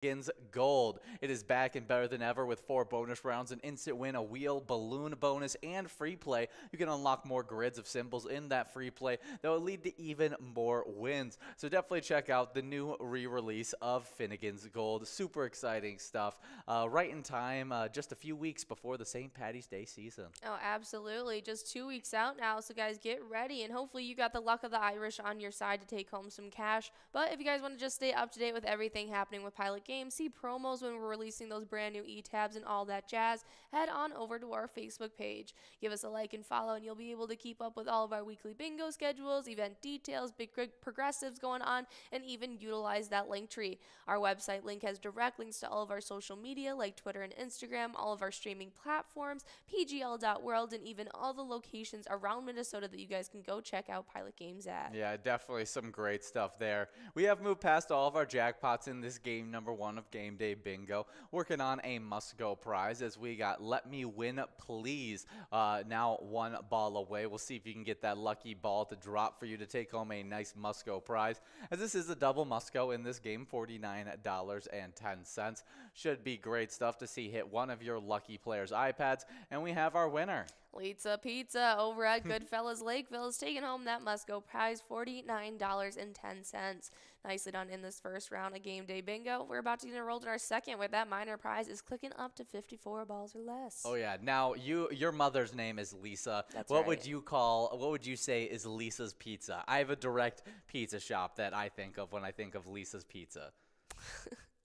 Finnegan's Gold. It is back and better than ever with 4 bonus rounds, an instant win, a wheel, balloon bonus, and free play. You can unlock more grids of symbols in that free play that will lead to even more wins. So definitely check out the new re-release of Finnegan's Gold. Super exciting stuff. Right in time, just a few weeks before the St. Patty's Day season. Oh, absolutely. Just 2 weeks out now, so guys, get ready, and hopefully you got the luck of the Irish on your side to take home some cash. But if you guys want to just stay up to date with everything happening with Pilot Games, see promos when we're releasing those brand new e-tabs and all that jazz, head on over to our Facebook page. Give us a like and follow, and you'll be able to keep up with all of our weekly bingo schedules, event details, big progressives going on, and even utilize that link tree. Our website link has direct links to all of our social media like Twitter and Instagram, all of our streaming platforms, pgl.world, and even all the locations around Minnesota that you guys can go check out Pilot Games at. Yeah, definitely some great stuff there. We have moved past all of our jackpots in this game number 1 of Game Day Bingo, working on a must-go prize as we got Let Me Win Please, now 1 ball away. We'll see if you can get that lucky ball to drop for you to take home a nice must-go prize, as this is a double must-go in this game, $49.10. Should be great stuff to see hit one of your lucky players' iPads, and we have our winner. Lisa Pizza over at Goodfellas Lakeville is taking home that must-go prize, $49.10. Nicely done in this first round of Game Day Bingo. We're about to get enrolled in our second, where that minor prize is clicking up to 54 balls or less. Oh yeah. Now your mother's name is Lisa. That's what right. what would you say is Lisa's Pizza? I have a direct pizza shop that I think of when I think of Lisa's Pizza.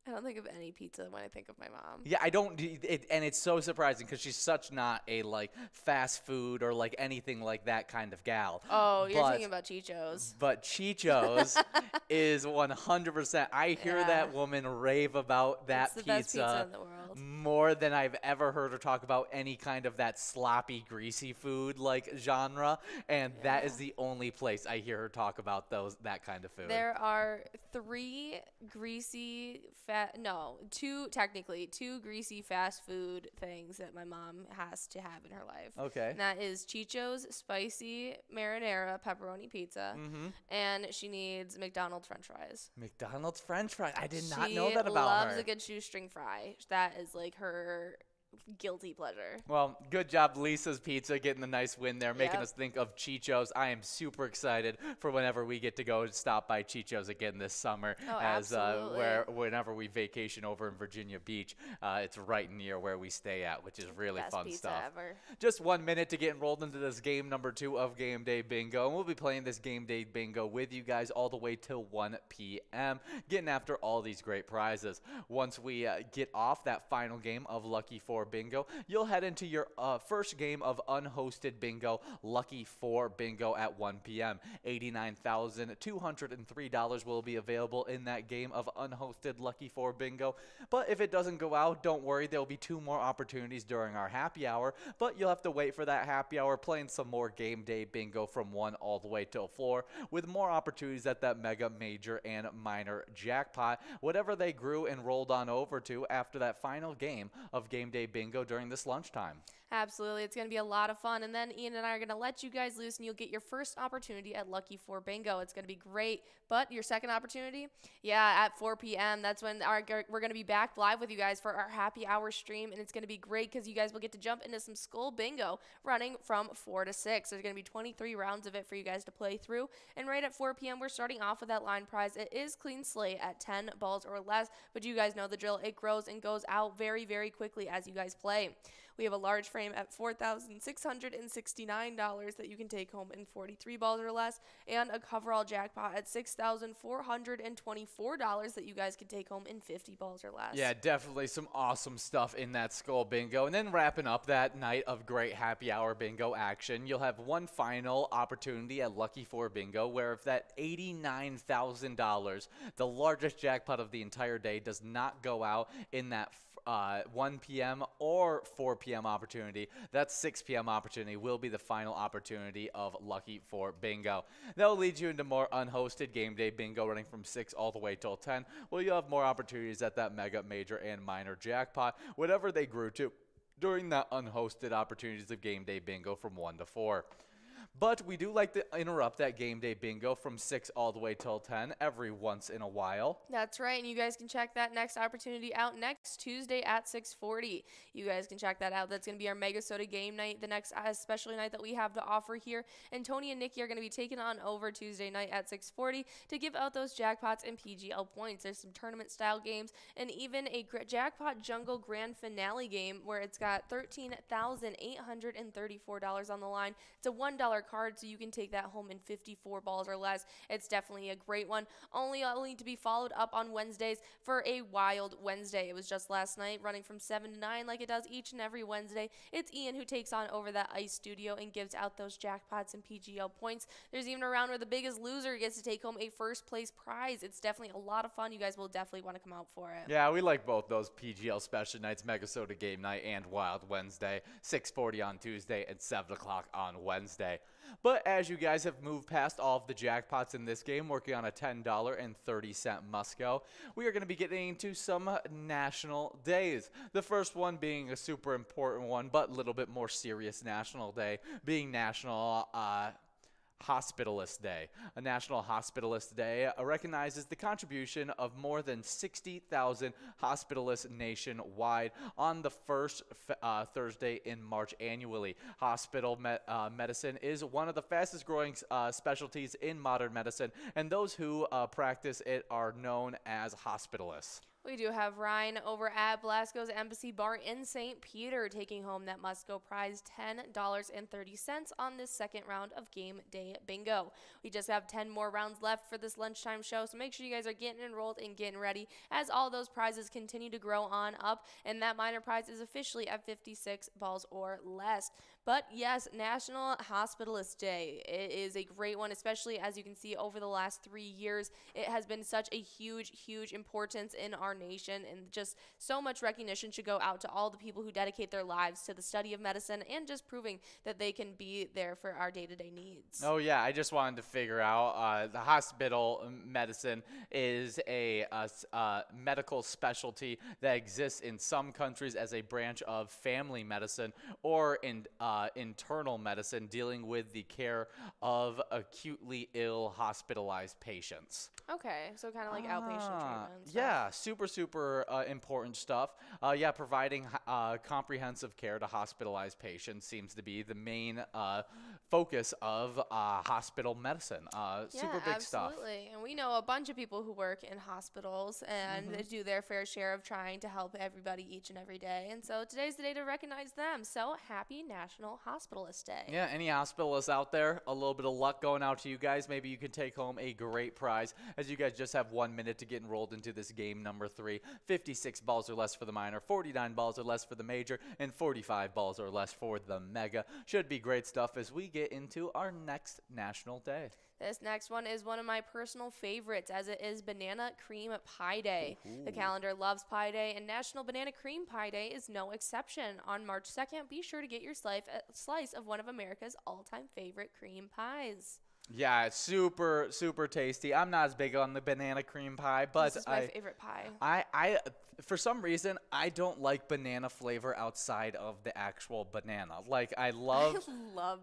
I don't think of any pizza when I think of my mom. Yeah, I don't, and it's so surprising because she's such not a like fast food or like anything like that kind of gal. Oh, you're thinking about Chicho's. But Chicho's is 100%. I hear that woman rave about that It's the best pizza in the world. more than I've ever heard her talk about any kind of that sloppy, greasy food like genre, and that is the only place I hear her talk about that kind of food. There are two greasy fast food things that my mom has to have in her life. Okay. And that is Chicho's spicy marinara pepperoni pizza, and she needs McDonald's French fries. McDonald's French fries. I did not know that about her. She loves a good shoestring fry. That is like her guilty pleasure. Well, good job, Lisa's Pizza, getting the nice win there, making us think of Chicho's. I am super excited for whenever we get to go stop by Chicho's again this summer. Oh, as absolutely. whenever we vacation over in Virginia Beach, it's right near where we stay at, which is really Best fun pizza stuff. ever. Just 1 minute to get enrolled into this game number 2 of Game Day Bingo, and we'll be playing this Game Day Bingo with you guys all the way till 1 p.m., getting after all these great prizes. Once we get off that final game of Lucky 4 Bingo, you'll head into your first game of unhosted bingo, Lucky 4 Bingo at 1 p.m. $89,203 will be available in that game of unhosted Lucky 4 Bingo. But if it doesn't go out, don't worry. There will be 2 more opportunities during our happy hour, but you'll have to wait for that happy hour, playing some more Game Day Bingo from 1 all the way till 4, with more opportunities at that mega, major, and minor jackpot, whatever they grew and rolled on over to after that final game of Game Day Bingo during this lunchtime. Absolutely. It's going to be a lot of fun. And then Ian and I are going to let you guys loose, and you'll get your first opportunity at Lucky 4 Bingo. It's going to be great. But your second opportunity, at 4 p.m., that's when we're going to be back live with you guys for our happy hour stream. And it's going to be great because you guys will get to jump into some Skull Bingo running from 4 to 6. There's going to be 23 rounds of it for you guys to play through. And right at 4 p.m., we're starting off with that line prize. It is clean slate at 10 balls or less. But you guys know the drill. It grows and goes out very, very quickly as you guys play. We have a large frame at $4,669 that you can take home in 43 balls or less, and a coverall jackpot at $6,424 that you guys can take home in 50 balls or less. Yeah, definitely some awesome stuff in that Skull Bingo. And then wrapping up that night of great happy hour bingo action, you'll have one final opportunity at Lucky 4 Bingo, where if that $89,000, the largest jackpot of the entire day, does not go out in that 1 p.m. or 4 p.m. opportunity, that 6 p.m. opportunity will be the final opportunity of Lucky 4 Bingo. That will lead you into more unhosted Game Day Bingo running from 6 all the way till 10, where you'll have more opportunities at that mega, major, and minor jackpot, whatever they grew to during that unhosted opportunities of Game Day Bingo from 1 to 4. But we do like to interrupt that game day bingo from 6 all the way till 10 every once in a while. That's right, and you guys can check that next opportunity out next Tuesday at 6:40. You guys can check that out. That's going to be our MegaSota game night, the next special night that we have to offer here. And Tony and Nikki are going to be taking on over Tuesday night at 6:40 to give out those jackpots and PGL points. There's some tournament-style games and even a jackpot jungle grand finale game where it's got $13,834 on the line. It's a $1 card, so you can take that home in 54 balls or less. It's definitely a great one. Only to be followed up on Wednesdays for a Wild Wednesday. It was just last night, running from 7 to 9 like it does each and every Wednesday. It's Ian who takes on over that ice studio and gives out those jackpots and PGL points. There's even a round where the biggest loser gets to take home a first place prize. It's definitely a lot of fun. You guys will definitely want to come out for it. Yeah, we like both those PGL special nights, MegaSota game night and Wild Wednesday, 6:40 on Tuesday and 7 o'clock on Wednesday. But as you guys have moved past all of the jackpots in this game, working on a $10.30 must-go, we are going to be getting into some national days. The first one being a super important one, but a little bit more serious national day, being National Hospitalist Day. A National Hospitalist Day recognizes the contribution of more than 60,000 hospitalists nationwide on the first Thursday in March annually. Hospital medicine is one of the fastest growing specialties in modern medicine, and those who practice it are known as hospitalists. We do have Ryan over at Blasco's Embassy Bar in St. Peter taking home that must-go prize, $10.30 on this second round of Game Day Bingo. We just have 10 more rounds left for this lunchtime show, so make sure you guys are getting enrolled and getting ready as all those prizes continue to grow on up, and that minor prize is officially at 56 balls or less. But yes, National Hospitalist Day. It is a great one, especially as you can see over the last 3 years. It has been such a huge, huge importance in our nation, and just so much recognition should go out to all the people who dedicate their lives to the study of medicine and just proving that they can be there for our day-to-day needs. Oh yeah, I just wanted to figure out the hospital medicine is a medical specialty that exists in some countries as a branch of family medicine or in internal medicine, dealing with the care of acutely ill hospitalized patients. Okay, so kind of like outpatient treatment. Yeah, super important stuff. Yeah, providing comprehensive care to hospitalized patients seems to be the main focus of hospital medicine. Super big stuff. Absolutely. And we know a bunch of people who work in hospitals and they do their fair share of trying to help everybody each and every day. And so today's the day to recognize them. So happy National Hospitalist Day. Yeah, any hospitalists out there, a little bit of luck going out to you guys. Maybe you can take home a great prize, as you guys just have 1 minute to get enrolled into this game number 3. 56 balls or less for the minor, 49 balls or less for the major, and 45 balls or less for the mega. Should be great stuff as we get into our next national day. This next one is one of my personal favorites, as it is Banana Cream Pie Day. The calendar loves Pie Day, and National Banana Cream Pie Day is no exception. On March 2nd, be sure to get your slice of one of America's all-time favorite cream pies. Yeah, it's super tasty. I'm not as big on the banana cream pie, but This is my favorite pie. I for some reason I don't like banana flavor outside of the actual banana. Like I love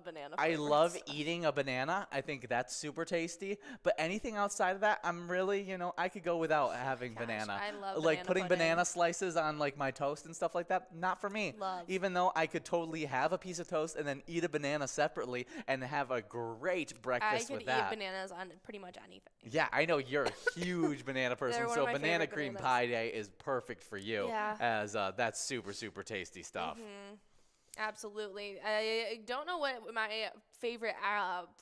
banana I flavors. love eating a banana. I think that's super tasty, but anything outside of that, I'm really, I could go without having banana. I love like banana putting pudding. banana slices on like my toast and stuff like that, not for me. Love. Even though I could totally have a piece of toast and then eat a banana separately and have a great breakfast I with could that. eat bananas on pretty much anything. Yeah, I know you're a huge banana person, They're one so of my banana favorite cream bananas. pie day is perfect for you, Yeah. as that's super tasty stuff. Absolutely. I don't know what my favorite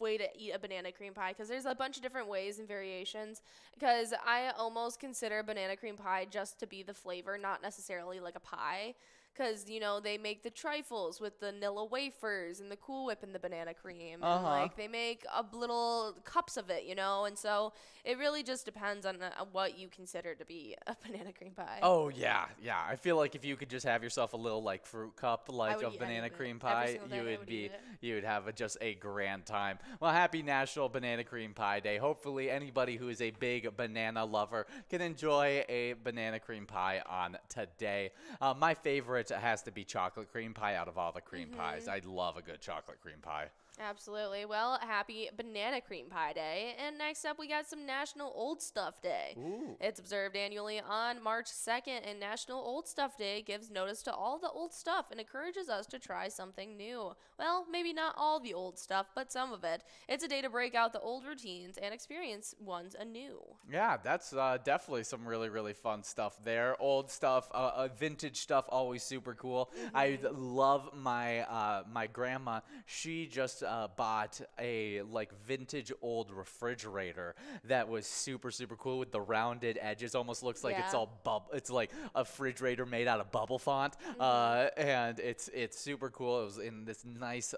way to eat a banana cream pie, because there's a bunch of different ways and variations, because I almost consider banana cream pie just to be the flavor, not necessarily like a pie. Because, they make the trifles with the Nilla wafers and the Cool Whip and the banana cream. And, like, they make little cups of it, and so it really just depends on what you consider to be a banana cream pie. Oh, yeah. I feel like if you could just have yourself a little, like, fruit cup, like, would of eat any banana of it. cream Every pie, single day I would eat it. you would have just a grand time. Well, happy National Banana Cream Pie Day. Hopefully anybody who is a big banana lover can enjoy a banana cream pie on today. My favorite has to be chocolate cream pie out of all the cream pies. I love a good chocolate cream pie. Absolutely. Well, happy Banana Cream Pie Day. And next up, we got some National Old Stuff Day. Ooh. It's observed annually on March 2nd, and National Old Stuff Day gives notice to all the old stuff and encourages us to try something new. Well, maybe not all the old stuff, but some of it. It's a day to break out the old routines and experience ones anew. Yeah, that's definitely some really, really fun stuff there. Old stuff, vintage stuff, always super cool. I love my grandma. She just bought a like vintage old refrigerator that was super, super cool with the rounded edges. Almost looks like it's Yeah. all it's like a refrigerator made out of bubble font, and it's super cool. It was in this nice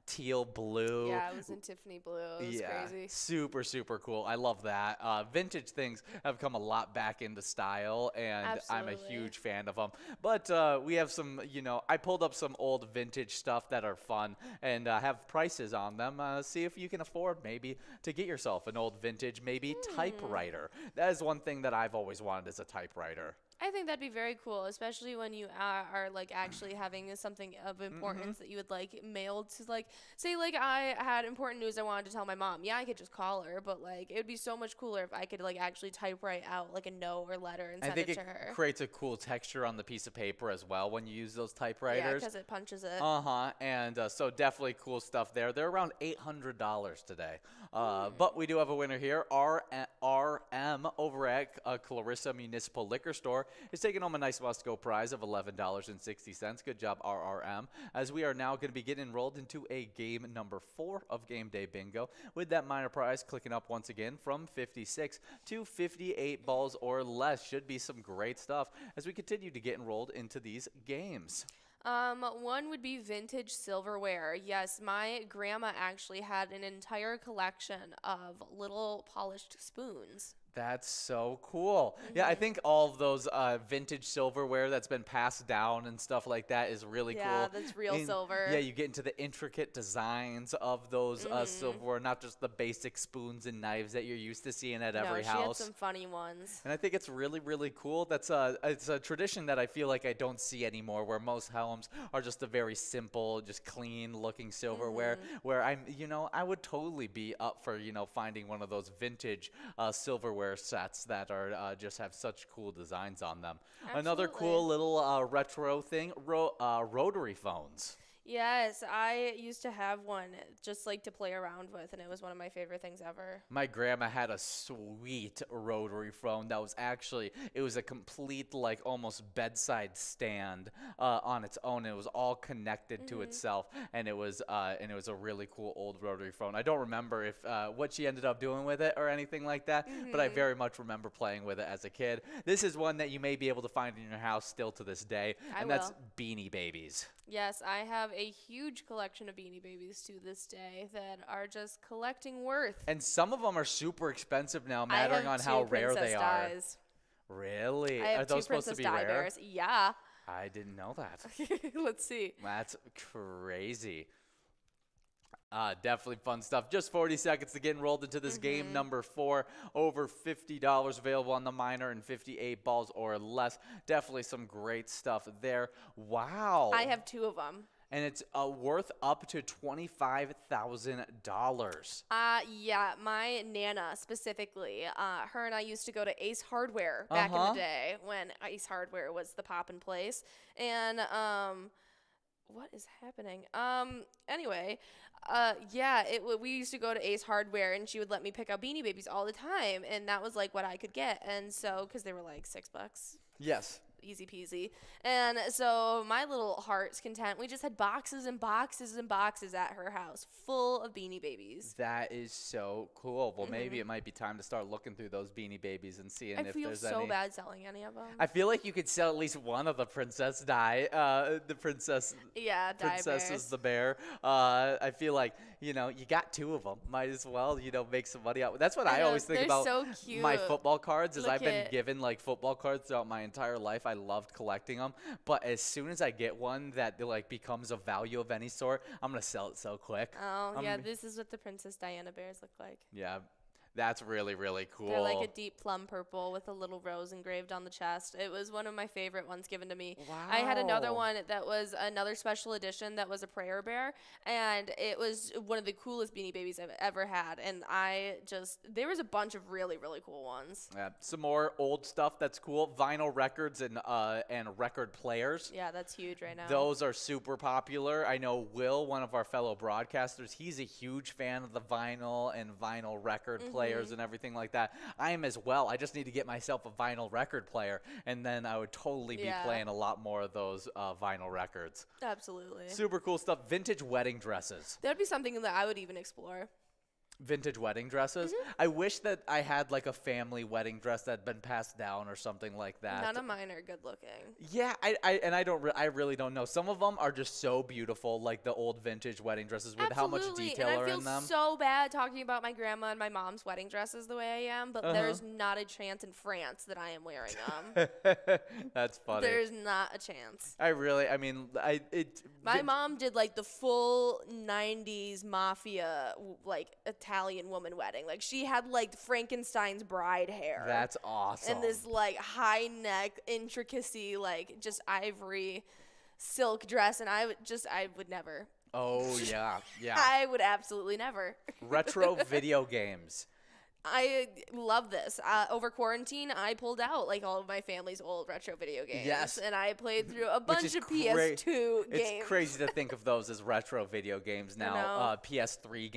teal blue. Yeah, it was in Tiffany blue. It was crazy. Super, super cool. I love that. Vintage things have come a lot back into style, and I'm a Absolutely. huge fan of them. But we have some, I pulled up some old vintage stuff that are fun and have prices on them. See if you can afford maybe to get yourself an old vintage, maybe typewriter. That is one thing that I've always wanted as a typewriter. I think that'd be very cool, especially when you are like actually having something of importance that you would like mailed to, like, say like I had important news I wanted to tell my mom. Yeah, I could just call her, but like it would be so much cooler if I could like actually typewrite out like a note or letter and I send think it it to her. creates a cool texture on the piece of paper as well when you use those Yeah, typewriters. because it punches it. And so definitely cool stuff there. They're around $800 today. But we do have a winner here. RM over at Clarissa Municipal Liquor Store is taking home a nice must-go prize of $11.60. Good job, RRM. As we are now going to be getting enrolled into a game number 4 of Game Day Bingo. With that minor prize clicking up once again from 56 to 58 balls or less. Should be some great stuff as we continue to get enrolled into these games. One would be vintage silverware. Yes, my grandma actually had an entire collection of little polished spoons. That's so cool. Yeah, I think all of those vintage silverware that's been passed down and stuff like that is really cool. Yeah, that's real silver. Yeah, you get into the intricate designs of those silverware, not just the basic spoons and knives that you're used to seeing at every No, she house. had some funny ones. And I think it's really, really cool. That's it's a tradition that I feel like I don't see anymore, where most homes are just a very simple, just clean-looking silverware. Where I would totally be up for, finding one of those vintage silverware sets that are just have such cool designs on them. Another cool little retro thing: rotary phones. Yes, I used to have one just like to play around with, and it was one of my favorite things ever. My grandma had a sweet rotary phone that was it was a complete, like, almost bedside stand on its own. It was all connected to itself, and it was a really cool old rotary phone. I don't remember if what she ended up doing with it or anything like that, but I very much remember playing with it as a kid. This is one that you may be able to find in your house still to this day, and that's Beanie Babies. Yes, I have a huge collection of Beanie Babies to this day that are just collecting worth. And some of them are super expensive now, I have mattering on how two rare Princess they Dies. are. Really? I have Are those two supposed to Princess be Di rare? bears. Yeah. I didn't know that. Let's see. That's crazy. Definitely fun stuff. Just 40 seconds to get enrolled into this game number 4. Over $50 available on the minor and 58 balls or less. Definitely some great stuff there. Wow. I have 2 of them. And it's worth up to $25,000. Yeah, my Nana specifically, her and I used to go to Ace Hardware back in the day when Ace Hardware was the poppin' place. And, what is happening? Anyway, yeah, we used to go to Ace Hardware and she would let me pick out Beanie Babies all the time. And that was like what I could get. And so, cause they were like $6. Yes. Easy peasy. And so my little heart's content, we just had boxes and boxes and boxes at her house full of Beanie Babies. That is so cool. Well, maybe it might be time to start looking through those Beanie Babies and seeing if there's any. I feel so bad selling any of them. I feel like you could sell at least one of the Princess Di, the princess. Yeah, Di Princess Bears. is the bear. I feel like, you got 2 of them. Might as well, make some money out. That's what I always think they're about so cute. my football cards. Is Look I've been at- given like football cards throughout my entire life. I loved collecting them, but as soon as I get one that like becomes of value of any sort, I'm gonna sell it so quick. Oh, yeah, this is what the Princess Diana bears look like. Yeah. That's really, really cool. They're like a deep plum purple with a little rose engraved on the chest. It was one of my favorite ones given to me. Wow. I had another one that was another special edition that was a prayer bear, and it was one of the coolest Beanie Babies I've ever had. And there was a bunch of really, really cool ones. Yeah, some more old stuff that's cool. Vinyl records and record players. Yeah, that's huge right now. Those are super popular. I know Will, one of our fellow broadcasters, he's a huge fan of the vinyl and vinyl record players and everything like that. I am as well. I just need to get myself a vinyl record player, and then I would totally be playing a lot more of those vinyl records. Absolutely. Super cool stuff. Vintage wedding dresses. That would be something that I would even explore. Vintage wedding dresses. I wish that I had like a family wedding dress that had been passed down or something like that. None of mine are good looking. Yeah, I really don't know. Some of them are just so beautiful, like the old vintage wedding dresses with how much detail are in them. And I feel so bad talking about my grandma and my mom's wedding dresses the way I am, but there's not a chance in France that I am wearing them. That's funny. There's not a chance. My mom did like the full 90s mafia, like Italian woman wedding. Like she had like Frankenstein's bride hair. That's awesome. And this like high neck intricacy, like just ivory silk dress. And I would never. Oh yeah. I would absolutely never. Retro video games. I love this. Over quarantine, I pulled out like all of my family's old retro video games. Yes. And I played through a bunch of PS2 games. It's crazy to think of those as retro video games now. PS3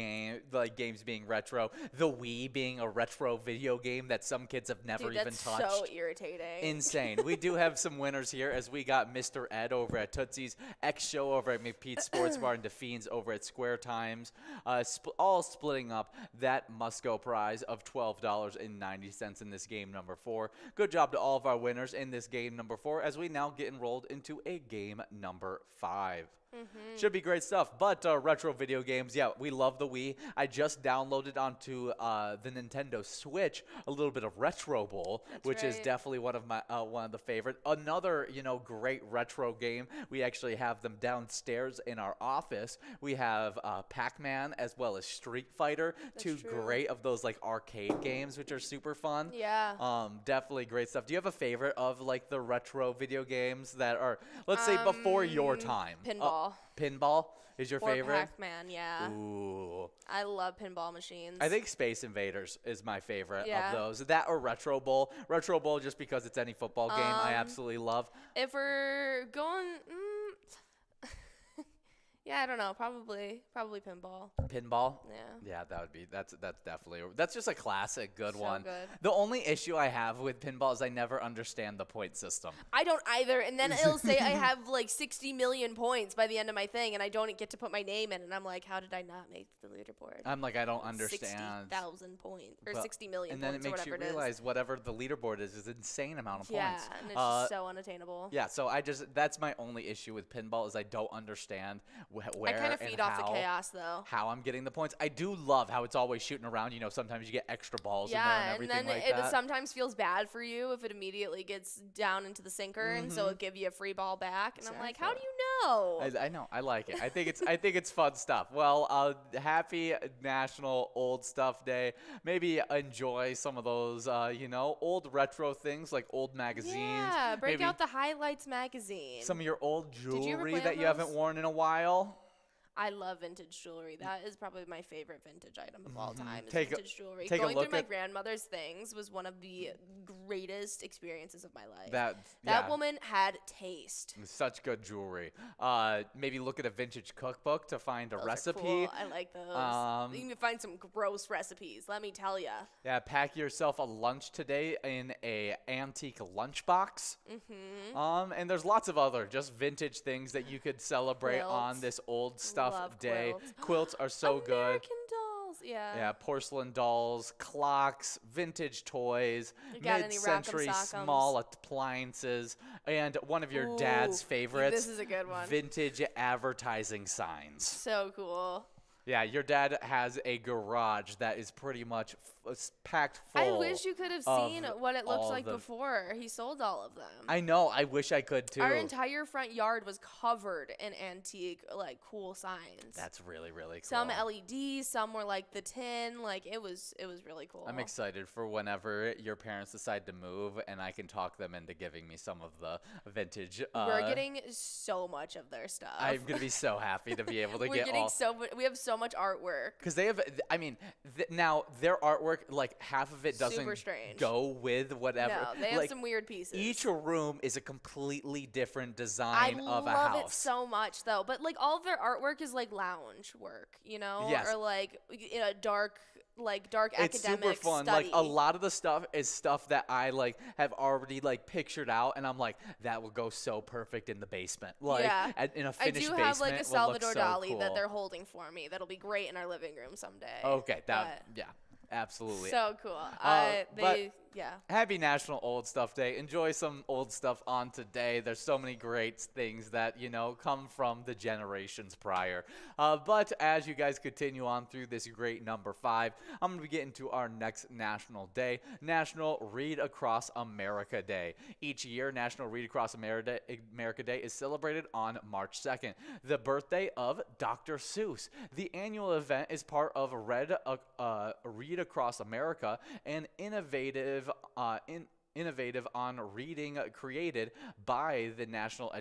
games being retro. The Wii being a retro video game that some kids have never even touched. That's so irritating. Insane. We do have some winners here as we got Mr. Ed over at Tootsie's, X Show over at McPete's Sports Bar, and DeFiends over at Square Times. All splitting up that must-go prize of $12.90 in this game number 4. Good job to all of our winners in this game number 4 as we now get enrolled into a game number 5. Should be great stuff. But retro video games, yeah, we love the Wii. I just downloaded onto the Nintendo Switch a little bit of Charitable, which is definitely one of the favorite. Another, great retro game. We actually have them downstairs in our office. We have Pac-Man as well as Street Fighter, two great of those like arcade games, which are super fun. Yeah. Definitely great stuff. Do you have a favorite of like the retro video games that are, let's say, before your time? Pinball. Pinball is your favorite? Pac-Man, yeah. Ooh. I love pinball machines. I think Space Invaders is my favorite of those. That or Retro Bowl. Retro Bowl just because it's any football game I absolutely love. If we're going... yeah, I don't know. Probably pinball. Pinball? Yeah. Yeah, that's definitely, that's just a classic good one. Good. The only issue I have with pinball is I never understand the point system. I don't either. And then it'll say I have like 60 million points by the end of my thing, and I don't get to put my name in. And I'm like, how did I not make the leaderboard? I'm like, I don't understand. 60,000 points or 60 million points. And then it makes you realize whatever the leaderboard is an insane amount of points. Yeah, and it's just so unattainable. Yeah, so that's my only issue with pinball is I don't understand where I kind of feed off the chaos, though. How I'm getting the points. I do love how it's always shooting around. Sometimes you get extra balls in there and everything like that. Yeah, and then it sometimes feels bad for you if it immediately gets down into the sinker, and so it'll give you a free ball back. And I'm like, how do you know? I know. I like it. I think it's fun stuff. Well, happy National Old Stuff Day. Maybe enjoy some of those, old retro things like old magazines. Yeah, break out the Highlights magazine. Some of your old jewelry that you haven't worn in a while. I love vintage jewelry. That is probably my favorite vintage item of all time. Is vintage jewelry. Going through my grandmother's things was one of the greatest experiences of my life. That woman had taste. Such good jewelry. Maybe look at a vintage cookbook to find a recipe. Cool. I like those. You can find some gross recipes. Let me tell ya. Yeah, pack yourself a lunch today in a antique lunchbox. And there's lots of other just vintage things that you could celebrate on this old stuff day. Quilts are so good. American dolls, yeah, porcelain dolls, clocks, vintage toys, mid-century small appliances, and one of your dad's favorites. This is a good one. Vintage advertising signs. So cool. Yeah, your dad has a garage that is pretty much packed full. I wish you could have seen what it looked all like the- before he sold all of them. I know. I wish I could too. Our entire front yard was covered in antique, like, cool signs. That's really, really cool. Some LEDs, some were like the tin. Like, it was really cool. I'm excited for whenever your parents decide to move and I can talk them into giving me some of the vintage. We're getting so much of their stuff. I'm going to be so happy to be able to We're get getting all. we have so much artwork. Because they have, I mean, now their artwork, like half of it doesn't Super strange. go with whatever. No, they have like, some weird pieces. Each room is a completely different design of a I house. love it so much, though. But, like, all of their artwork is, like, lounge work, you know? Yes. Or, like, dark It's academic super fun. study. Like a lot of the stuff is stuff that I like have already like pictured out, and I'm like, that will go so perfect in the basement. Like Yeah. in a I finished do basement. have, like, a will look Salvador so Dali cool. that they're holding for me. That'll be great in our living room someday. Okay, But yeah, absolutely. so cool. But- Yeah. Happy National Old Stuff Day. Enjoy some old stuff on today. There's so many great things that, come from the generations prior. But as you guys continue on through this great number 5, I'm going to be getting to our next national day, National Read Across America Day. Each year, National Read Across America Day is celebrated on March 2nd, the birthday of Dr. Seuss. The annual event is part of Read Across America, an innovative on reading created by the National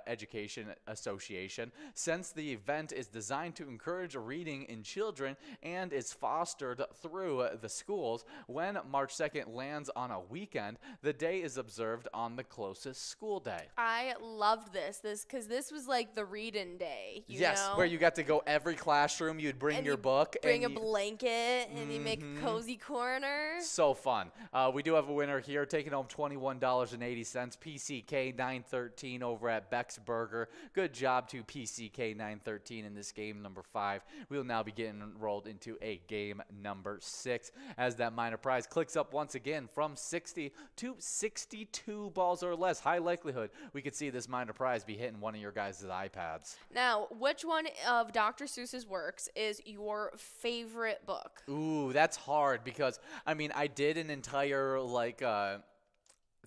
Education Association. Since the event is designed to encourage reading in children and is fostered through the schools, when March 2nd lands on a weekend, the day is observed on the closest school day. I loved this because this was like the reading day. You know? Where you got to go every classroom, you'd bring your book. Bring and a blanket, and you make a cozy corner. So fun. We do have a winner here, taking home $21.80. PCK 913 over at Beck's Burger. Good job to PCK 913 in this game number 5. We'll now be getting enrolled into a game number 6 as that minor prize clicks up once again from 60 to 62 balls or less. High likelihood we could see this minor prize be hitting one of your guys' iPads. Now, which one of Dr. Seuss's works is your favorite book? Ooh, that's hard because, I did an entire,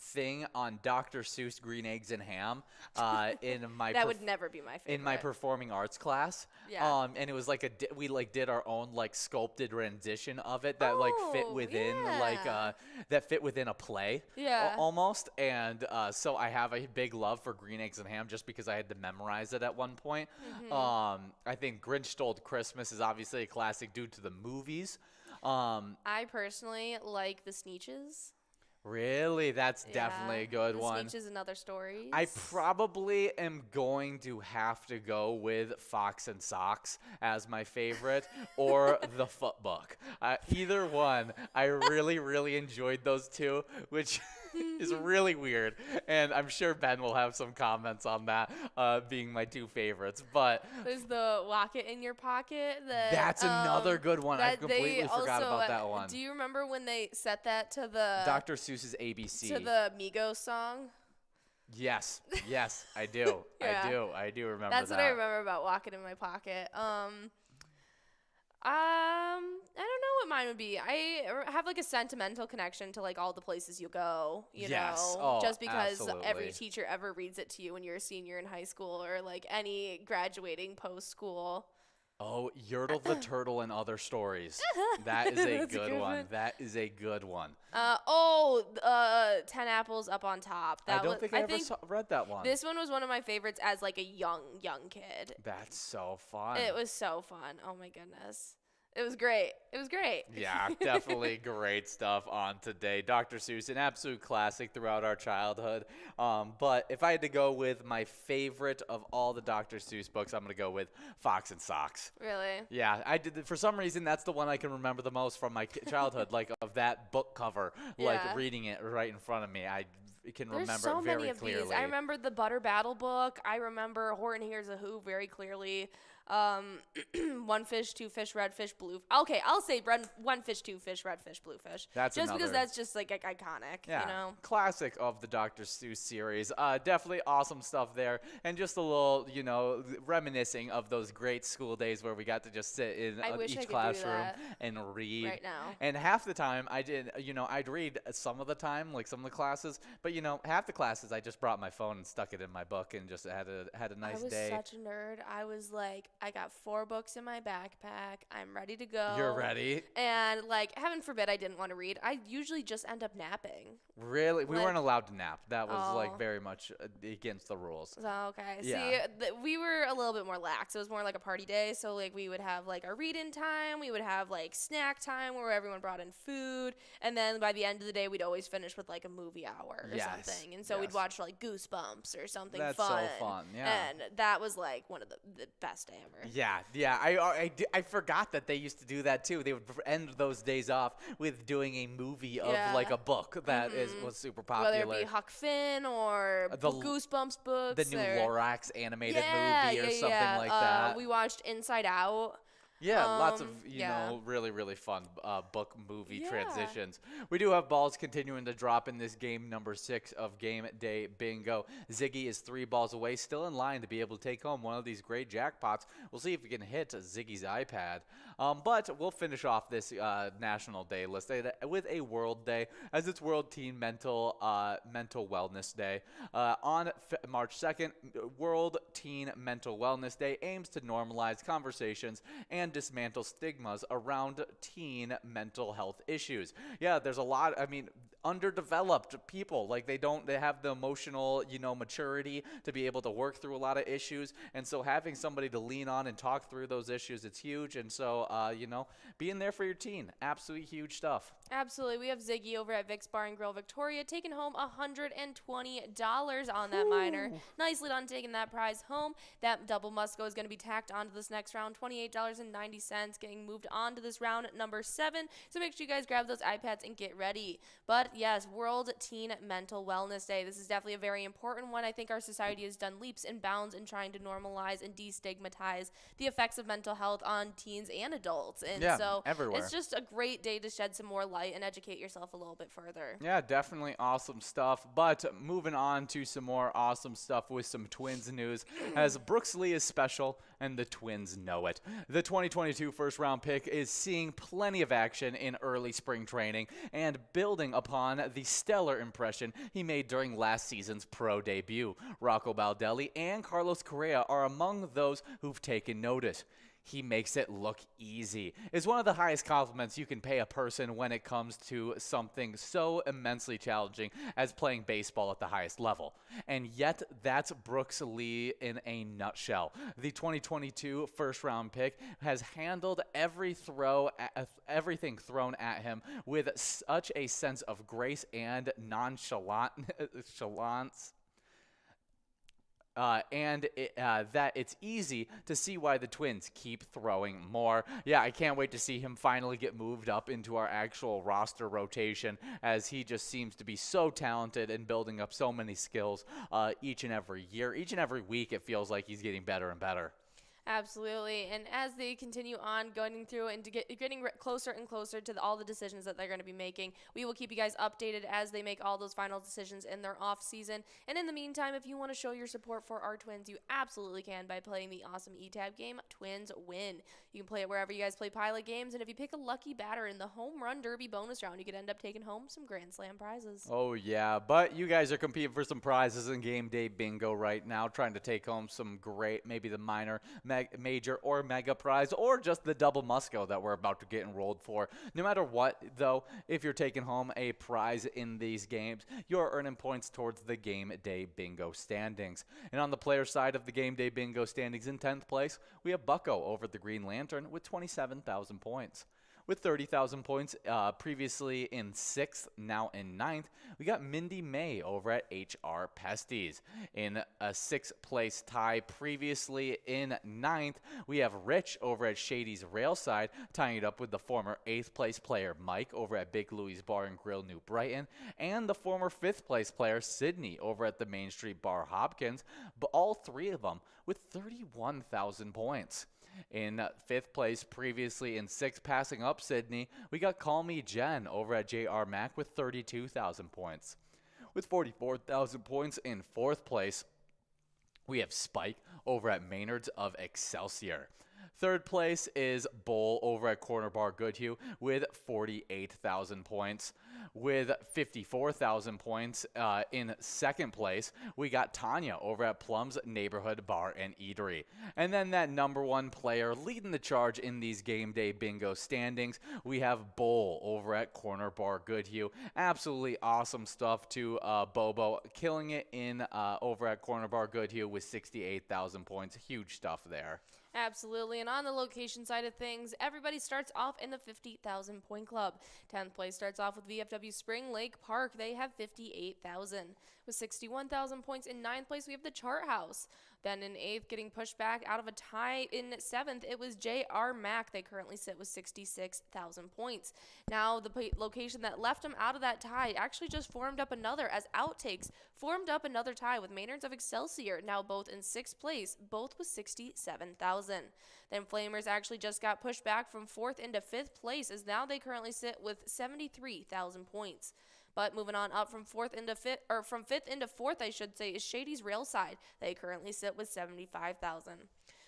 thing on Dr. Seuss Green Eggs and Ham in my That would never be my favorite. in my performing arts class. Yeah. And it was like we did our own sculpted rendition of it that fit within yeah. that fit within a play. Yeah. Almost. And so I have a big love for Green Eggs and Ham just because I had to memorize it at one point. Mm-hmm. I think Grinch Stole Christmas is obviously a classic due to the movies. I personally like The Sneetches. Really? That's definitely a good one. The Sneetches and Other Stories. I probably am going to have to go with Fox and Socks as my favorite or The Foot Book. Either one. I really, really enjoyed those two, which is really weird. And I'm sure Ben will have some comments on that being my two favorites. But there's the Lock It in Your Pocket. That's another good one. I completely forgot about that one. Do you remember when they set that to the Dr. Seuss's ABC? To the Migos song? Yes, I do. Yeah. I do remember That's that. what I remember about Lock It in My Pocket. I don't know what mine would be. I have a sentimental connection to all the places you go, you Yes. know, Oh, just because absolutely. every teacher ever reads it to you when you're a senior in high school or any graduating post school. Oh, Yertle the Turtle and Other Stories. That is a good one. That is a good one. 10 Apples Up on Top. That I don't think I ever read that one. This one was one of my favorites as a young kid. That's so fun. It was so fun. Oh my goodness. It was great. Yeah, definitely great stuff on today. Dr. Seuss, an absolute classic throughout our childhood. But if I had to go with my favorite of all the Dr. Seuss books, I'm going to go with Fox and Socks. Really? Yeah, I did. For some reason, that's the one I can remember the most from my childhood, of that book cover, reading it right in front of me. I can remember There's so it very many of clearly. these. I remember the Butter Battle book. I remember Horton Hears a Who very clearly. One fish, two fish, red fish, blue. Okay, I'll say one fish, two fish, red fish, blue fish. That's just because another- that's just like iconic, Yeah, you know. classic of the Dr. Seuss series. Definitely awesome stuff there, and just a little, reminiscing of those great school days where we got to just sit in I wish I each could do classroom that and read. right now. And half the time I did, I'd read some of the time, like some of the classes, but half the classes I just brought my phone and stuck it in my book and just had a nice day. I was such a nerd. I was like, I got 4 books in my backpack. I'm ready to go. You're ready? And like, heaven forbid I didn't want to read. I usually just end up napping. Really? We Like- weren't allowed to nap. That was like Oh. very much against the rules. So, okay. Yeah. See, we were a little bit more lax. It was more like a party day. So, like, we would have, like, a read-in time. We would have, like, snack time where everyone brought in food. And then by the end of the day, we'd always finish with, like, a movie hour or Yes, something. And so we'd yes. watch, like, Goosebumps or something That's fun. so fun, yeah. And that was, like, one of the best day ever. Yeah. I forgot that they used to do that too. They would end those days off with doing a movie of Yeah. like a book that was super popular. Whether it be Huck Finn or The Goosebumps books. the new or, Lorax animated yeah, movie or yeah, something yeah. like that. We watched Inside Out. Yeah, lots of, yeah. really, really fun book movie Yeah. transitions. We do have balls continuing to drop in this game number 6 of Game Day Bingo. Ziggy is 3 balls away, still in line to be able to take home one of these great jackpots. We'll see if we can hit Ziggy's iPad. But we'll finish off this National Day list with a World Day, as it's World Teen Mental Wellness Day. On March 2nd, World Teen Mental Wellness Day aims to normalize conversations and dismantle stigmas around teen mental health issues. Yeah, there's a lot, underdeveloped people, like they have the emotional, maturity to be able to work through a lot of issues, and so having somebody to lean on and talk through those issues, it's huge. And so, being there for your teen, absolutely huge stuff. Absolutely. We have Ziggy over at Vic's Bar and Grill Victoria taking home $120 on that minor. Nicely done taking that prize home. That double Musco is going to be tacked onto this next round, $28.90, getting moved on to this round number 7. So make sure you guys grab those iPads and get ready. But yes, World Teen Mental Wellness Day. This is definitely a very important one. I think our society has done leaps and bounds in trying to normalize and destigmatize the effects of mental health on teens and adults. And Yeah, so everywhere. it's just a great day to shed some more light and educate yourself a little bit further. Yeah, definitely awesome stuff. But moving on to some more awesome stuff with some Twins news, as Brooks Lee is special and the Twins know it. The 2022 first-round pick is seeing plenty of action in early spring training and building upon the stellar impression he made during last season's pro debut. Rocco Baldelli and Carlos Correa are among those who've taken notice. He makes it look easy. It's one of the highest compliments you can pay a person when it comes to something so immensely challenging as playing baseball at the highest level. And yet, that's Brooks Lee in a nutshell. The 2022 first-round pick has handled everything thrown at him with such a sense of grace and nonchalance. That it's easy to see why the Twins keep throwing more. Yeah, I can't wait to see him finally get moved up into our actual roster rotation, as he just seems to be so talented and building up so many skills each and every year. Each and every week, it feels like he's getting better and better. Absolutely. And as they continue on going through and getting closer and closer to all the decisions that they're going to be making, we will keep you guys updated as they make all those final decisions in their off season. And in the meantime, if you want to show your support for our Twins, you absolutely can by playing the awesome eTab game, Twins Win. You can play it wherever you guys play Pilot games, and if you pick a lucky batter in the Home Run Derby bonus round, you could end up taking home some Grand Slam prizes. Oh, yeah, but you guys are competing for some prizes in Game Day Bingo right now, trying to take home some great, maybe the minor, major, or mega prize, or just the double Musco that we're about to get enrolled for. No matter what, though, if you're taking home a prize in these games, you're earning points towards the Game Day Bingo standings. And on the player side of the Game Day Bingo standings, in 10th place, we have Bucko over at the Green Lantern with 27,000 points. With 30,000 points previously in 6th, now in 9th, we got Mindy May over at HR Pesties. In a 6th place tie previously in 9th, we have Rich over at Shady's Railside, tying it up with the former 8th place player Mike over at Big Louie's Bar and Grill New Brighton, and the former 5th place player Sydney over at the Main Street Bar Hopkins, but all 3 of them with 31,000 points. In 5th place, previously in 6th, passing up Sydney, we got Call Me Jen over at JR Mac with 32,000 points. With 44,000 points in 4th place, we have Spike over at Maynard's of Excelsior. 3rd place is Bull over at Corner Bar Goodhue with 48,000 points. With 54,000 points in 2nd place, we got Tanya over at Plum's Neighborhood Bar and Eatery. And then that number 1 player leading the charge in these game day bingo standings, we have Bull over at Corner Bar Goodhue. Absolutely awesome stuff to Bobo, killing it in over at Corner Bar Goodhue with 68,000 points. Huge stuff there. Absolutely. And on the location side of things, everybody starts off in the 50,000 point club. 10th place starts off with VFW Spring Lake Park. They have 58,000. With 61,000 points in 9th place, we have the Chart House. Then in 8th, getting pushed back out of a tie in 7th, it was JR Mac. They currently sit with 66,000 points. Now, the location that left them out of that tie actually just formed up another, as Outtakes formed up another tie with Maynards of Excelsior, now both in 6th place, both with 67,000. Then Flamers actually just got pushed back from 4th into 5th place, as now they currently sit with 73,000 points. But moving on up from 4th into 5th, or from 5th into 4th, I should say, is Shady's Railside. They currently sit with 75,000.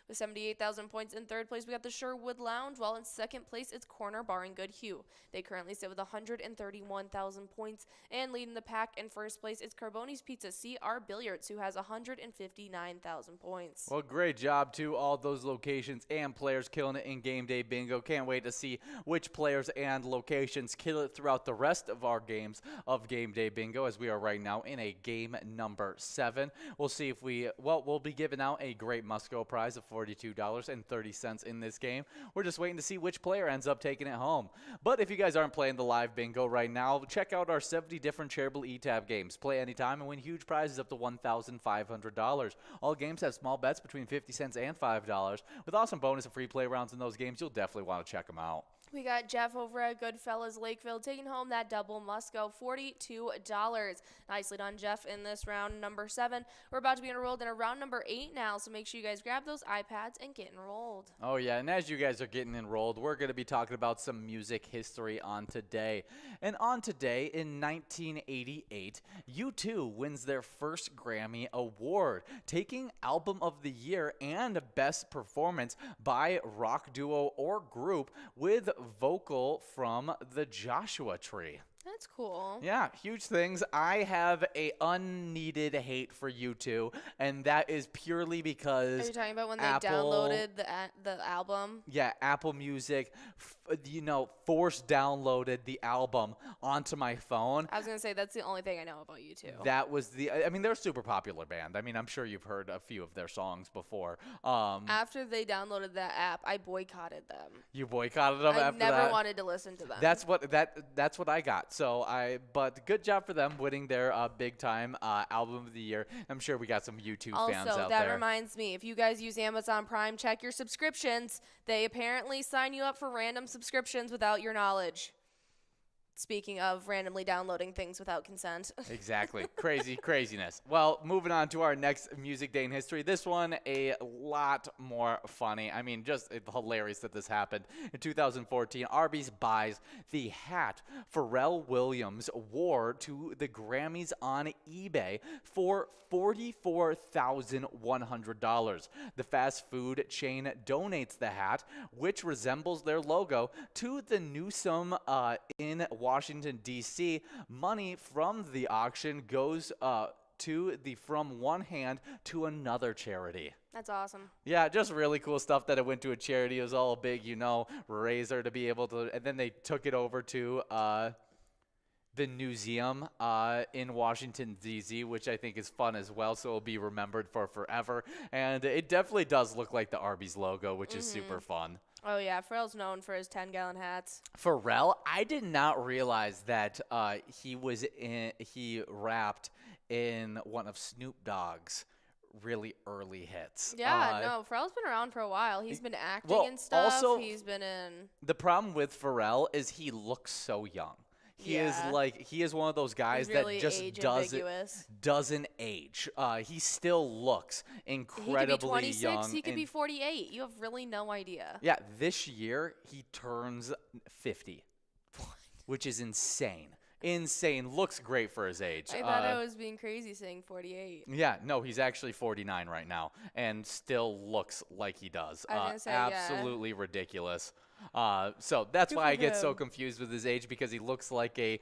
With 78,000 points in 3rd place, we got the Sherwood Lounge, while in 2nd place, it's Corner Bar and Goodhue. They currently sit with 131,000 points, and leading the pack in 1st place, it's Carboni's Pizza CR Billiards, who has 159,000 points. Well, great job to all those locations and players killing it in Game Day Bingo. Can't wait to see which players and locations kill it throughout the rest of our games of Game Day Bingo, as we are right now in a game number 7. We'll see if we'll be giving out a great must-go prize of $42.30 in this game. We're just waiting to see which player ends up taking it home. But if you guys aren't playing the live bingo right now, check out our 70 different Charitable eTab games. Play anytime and win huge prizes up to $1,500. All games have small bets between 50 cents and $5. With awesome bonus and free play rounds in those games, you'll definitely want to check them out. We got Jeff over at Goodfellas Lakeville taking home that double must-go, $42. Nicely done, Jeff, in this round number 7. We're about to be enrolled in a round number 8 now, so make sure you guys grab those iPads and get enrolled. Oh, yeah, and as you guys are getting enrolled, we're going to be talking about some music history on today. And on today, in 1988, U2 wins their first Grammy Award, taking Album of the Year and Best Performance by Rock Duo or Group with vocal from the Joshua Tree. That's cool. Yeah, huge things. I have a unneeded hate for U2, and that is purely because Are you talking about when they Apple, downloaded the album? Yeah, Apple Music, force downloaded the album onto my phone. I was going to say, that's the only thing I know about U2. That was they're a super popular band. I mean, I'm sure you've heard a few of their songs before. After they downloaded that app, I boycotted them. You boycotted them after that? I never wanted to listen to them. That's what I got. But good job for them winning their big time album of the year. I'm sure we got some U2 fans out there. Also, that reminds me, if you guys use Amazon Prime, check your subscriptions. They apparently sign you up for random subscriptions without your knowledge. Speaking of randomly downloading things without consent. Exactly. Craziness. Well, moving on to our next Music Day in history. This one, a lot more funny. I mean, just hilarious that this happened. In 2014, Arby's buys the hat Pharrell Williams wore to the Grammys on eBay for $44,100. The fast food chain donates the hat, which resembles their logo, to the Newsom in Washington, D.C. Money from the auction goes to the From One Hand to Another charity. That's awesome. Yeah, just really cool stuff that it went to a charity. It was all a big, raiser to be able to, and then they took it over to the museum in Washington, D.C., which I think is fun as well, so it'll be remembered for forever. And it definitely does look like the Arby's logo, which is super fun. Oh, yeah. Pharrell's known for his 10-gallon hats. Pharrell, I did not realize that he rapped in one of Snoop Dogg's really early hits. Yeah, no, Pharrell's been around for a while. He's been acting and stuff. Also, he's been in... The problem with Pharrell is he looks so young. He is one of those guys really that just age ambiguous. doesn't age. He still looks incredibly He could be 26, young. he could be 48. You have really no idea. Yeah, this year he turns 50, which is insane. Insane. Looks great for his age. I thought I was being crazy saying 48. Yeah, no, he's actually 49 right now and still looks like he does. I was gonna say, absolutely ridiculous. So that's why I get so confused with his age, because he looks like a,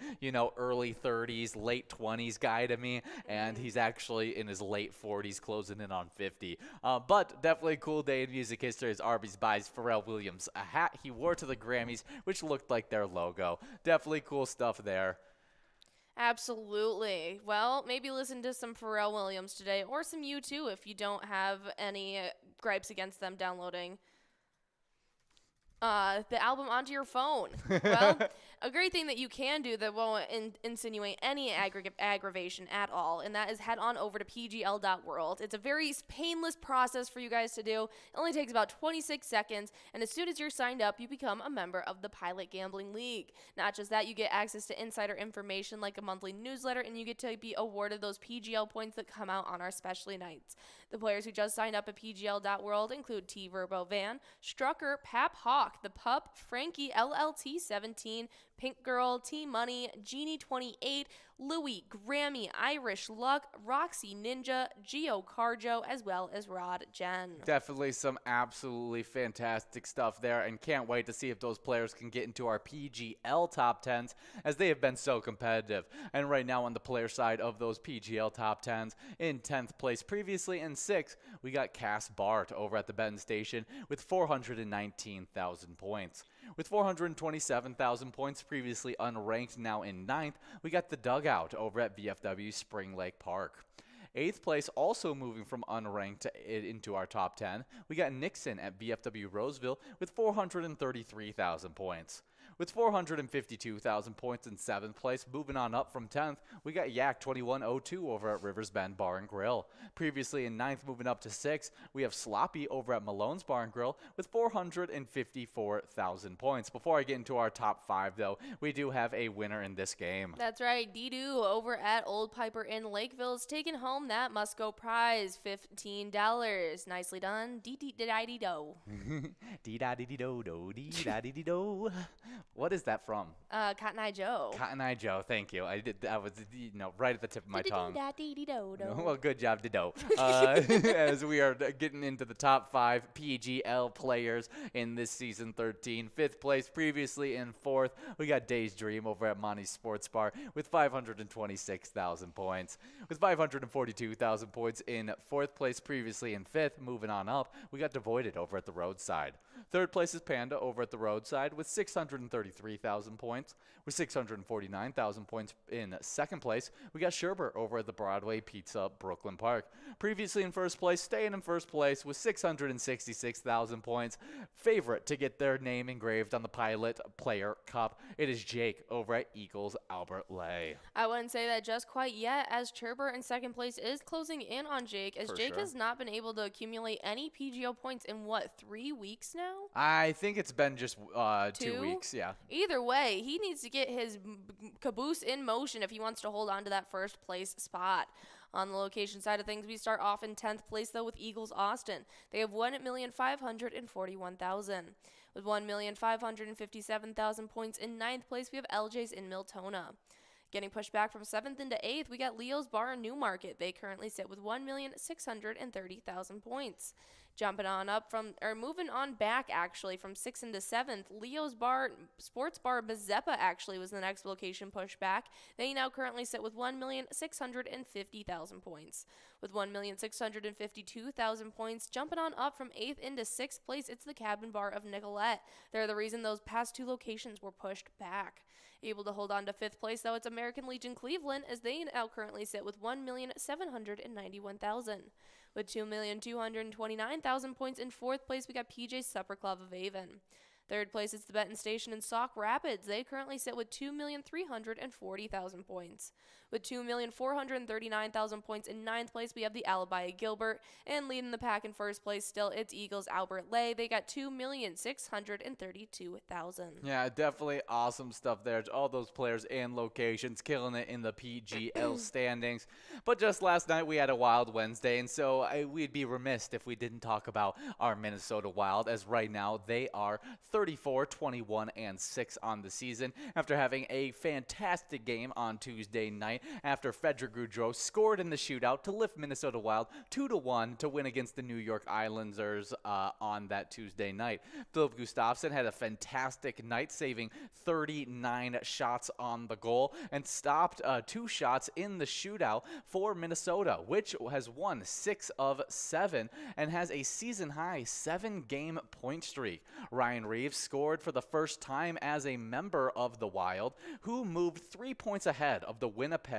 early 30s, late 20s guy to me, and he's actually in his late 40s, closing in on 50. But definitely a cool day in music history as Arby's buys Pharrell Williams a hat he wore to the Grammys, which looked like their logo. Definitely cool stuff there. Absolutely. Well, maybe listen to some Pharrell Williams today, or some U2 if you don't have any gripes against them downloading the album onto your phone. Well, a great thing that you can do that won't insinuate any aggravation at all, and that is head on over to pgl.world. It's a very painless process for you guys to do. It only takes about 26 seconds, and as soon as you're signed up, you become a member of the Pilot Gambling League. Not just that, you get access to insider information like a monthly newsletter, and you get to be awarded those PGL points that come out on our specialty nights. The players who just signed up at pgl.world include T. Verbo Van, Strucker, Pap Hawk, The Pup, Frankie, LLT 17, Pink Girl, T Money, Genie 28, Louie, Grammy, Irish Luck, Roxy Ninja, Geo Carjo, as well as Rod Jen. Definitely some absolutely fantastic stuff there, and can't wait to see if those players can get into our PGL top 10s, as they have been so competitive. And right now on the player side of those PGL top 10s, in 10th place previously and 6th, we got Cass Bart over at the betting station with 419,000 points. With 427,000 points, previously unranked, now in 9th, we got the Dugout over at VFW Spring Lake Park. 8th place, also moving from unranked into our top 10, we got Nixon at VFW Roseville with 433,000 points. With 452,000 points in 7th place, moving on up from 10th, we got Yak 2102 over at Rivers Bend Bar and Grill. Previously in 9th, moving up to 6th, we have Sloppy over at Malone's Bar and Grill with 454,000 points. Before I get into our top 5, though, we do have a winner in this game. That's right. Dee-Doo over at Old Piper in Lakeville is taking home that must-go prize, $15. Nicely done. Dee-dee-dee-dee-do. Dee-da-dee-dee-do-do, dee-da-dee-dee-do. What is that from? Cotton Eye Joe. Cotton Eye Joe, thank you. That was, right at the tip of my tongue. Well, good job, Dido. As we are getting into the top 5 PGL players in this season 13. 5th place, previously in 4th, we got Day's Dream over at Monty's Sports Bar with 526,000 points. With 542,000 points in 4th place, previously in 5th, moving on up, we got Devoided over at the Roadside. 3rd place is Panda over at the Roadside with 633,000 points. With 649,000 points in 2nd place, we got Sherbert over at the Broadway Pizza Brooklyn Park. Previously in 1st place, staying in 1st place with 666,000 points. Favorite to get their name engraved on the Pilot Player Cup, it is Jake over at Eagles Albert Lay. I wouldn't say that just quite yet, as Sherbert in 2nd place is closing in on Jake, as Jake has not been able to accumulate any PGO points in, 3 weeks now? I think it's been just 2 weeks, yeah. Either way, he needs to get his caboose in motion if he wants to hold on to that 1st place spot. On the location side of things, we start off in 10th place, though, with Eagles Austin. They have 1,541,000. With 1,557,000 points in 9th place, we have LJ's in Miltona. Getting pushed back from 7th into 8th, we got Leo's Bar in Newmarket. They currently sit with 1,630,000 points. Jumping on up moving on back actually from 6th into 7th, Leo's Bar, Sports Bar Mazeppa actually was the next location pushed back. They now currently sit with 1,650,000 points. With 1,652,000 points, jumping on up from 8th into 6th place, it's the Cabin Bar of Nicolette. They're the reason those past 2 locations were pushed back. Able to hold on to 5th place, though, it's American Legion Cleveland, as they now currently sit with 1,791,000. With 2,229,000 points in 4th place, we got PJ's Supper Club of Avon. Third place is the Benton Station in Sauk Rapids. They currently sit with 2,340,000 points. With 2,439,000 points in ninth place, we have the Alibi Gilbert. And leading the pack in first place still, it's Eagles Albert Lay. They got 2,632,000. Yeah, definitely awesome stuff there. All those players and locations killing it in the PGL standings. But just last night we had a Wild Wednesday, and so we'd be remiss if we didn't talk about our Minnesota Wild, as right now they are 34, 21, and 6 on the season after having a fantastic game on Tuesday night after Frederick Goudreau scored in the shootout to lift Minnesota Wild 2-1 to win against the New York Islanders on that Tuesday night. Philip Gustafsson had a fantastic night, saving 39 shots on the goal and stopped 2 shots in the shootout for Minnesota, which has won 6 of 7 and has a season-high 7-game point streak. Ryan Reeves scored for the first time as a member of the Wild, who moved 3 points ahead of the Winnipeg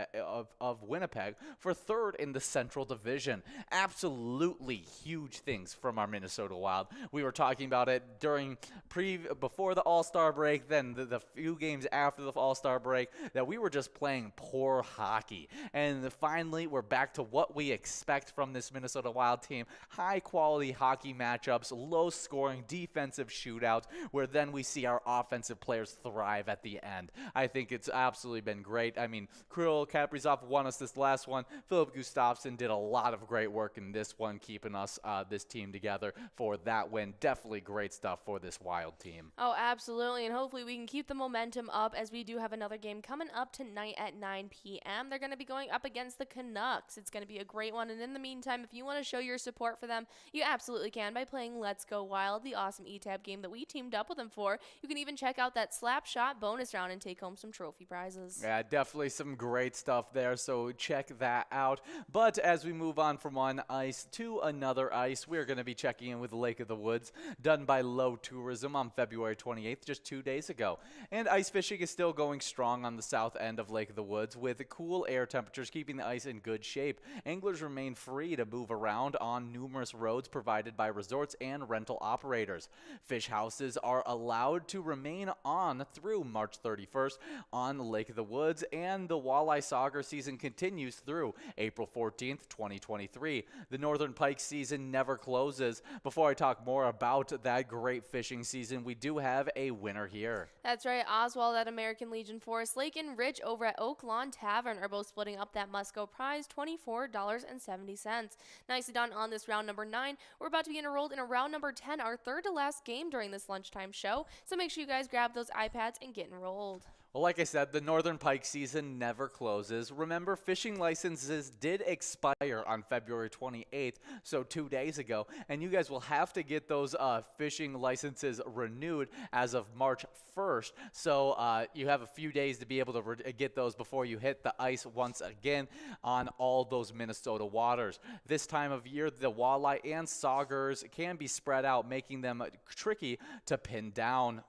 for third in the Central Division. Absolutely huge things from our Minnesota Wild. We were talking about it before the All-Star break, then the few games after the All-Star break, that we were just playing poor hockey. And finally, we're back to what we expect from this Minnesota Wild team. High-quality hockey matchups, low-scoring defensive shootouts, where then we see our offensive players thrive at the end. I think it's absolutely been great. I mean, Kirill Kaprizov won us this last one. Philip Gustafsson did a lot of great work in this one, keeping us this team together for that win. Definitely great stuff for this Wild team. Oh, absolutely, and hopefully we can keep the momentum up, as we do have another game coming up tonight at 9 p.m. They're going to be going up against the Canucks. It's going to be a great one, and in the meantime, if you want to show your support for them, you absolutely can by playing Let's Go Wild, the awesome eTab game that we teamed up with them for. You can even check out that slap shot bonus round and take home some trophy prizes. Yeah, definitely some great stuff there, so check that out. But as we move on from one ice to another ice, we're going to be checking in with Lake of the Woods, done by Low Tourism on February 28th, just 2 days ago. And ice fishing is still going strong on the south end of Lake of the Woods, with cool air temperatures keeping the ice in good shape. Anglers remain free to move around on numerous roads provided by resorts and rental operators. Fish houses are allowed to remain on through March 31st on Lake of the Woods, and the walleye sauger season continues through April 14th, 2023. The Northern Pike season never closes. Before I talk more about that great fishing season, we do have a winner here. That's right. Oswald at American Legion Forest Lake and Rich over at Oak Lawn Tavern are both splitting up that must-go prize, $24.70. Nicely done on this round number 9. We're about to be enrolled in a round number 10, our third to last game during this lunchtime show. So make sure you guys grab those iPads and get enrolled. Well, like I said, the Northern Pike season never closes. Remember, fishing licenses did expire on February 28th, so 2 days ago, and you guys will have to get those fishing licenses renewed as of March 1st. So you have a few days to be able to get those before you hit the ice once again on all those Minnesota waters. This time of year, the walleye and saugers can be spread out, making them tricky to pin down.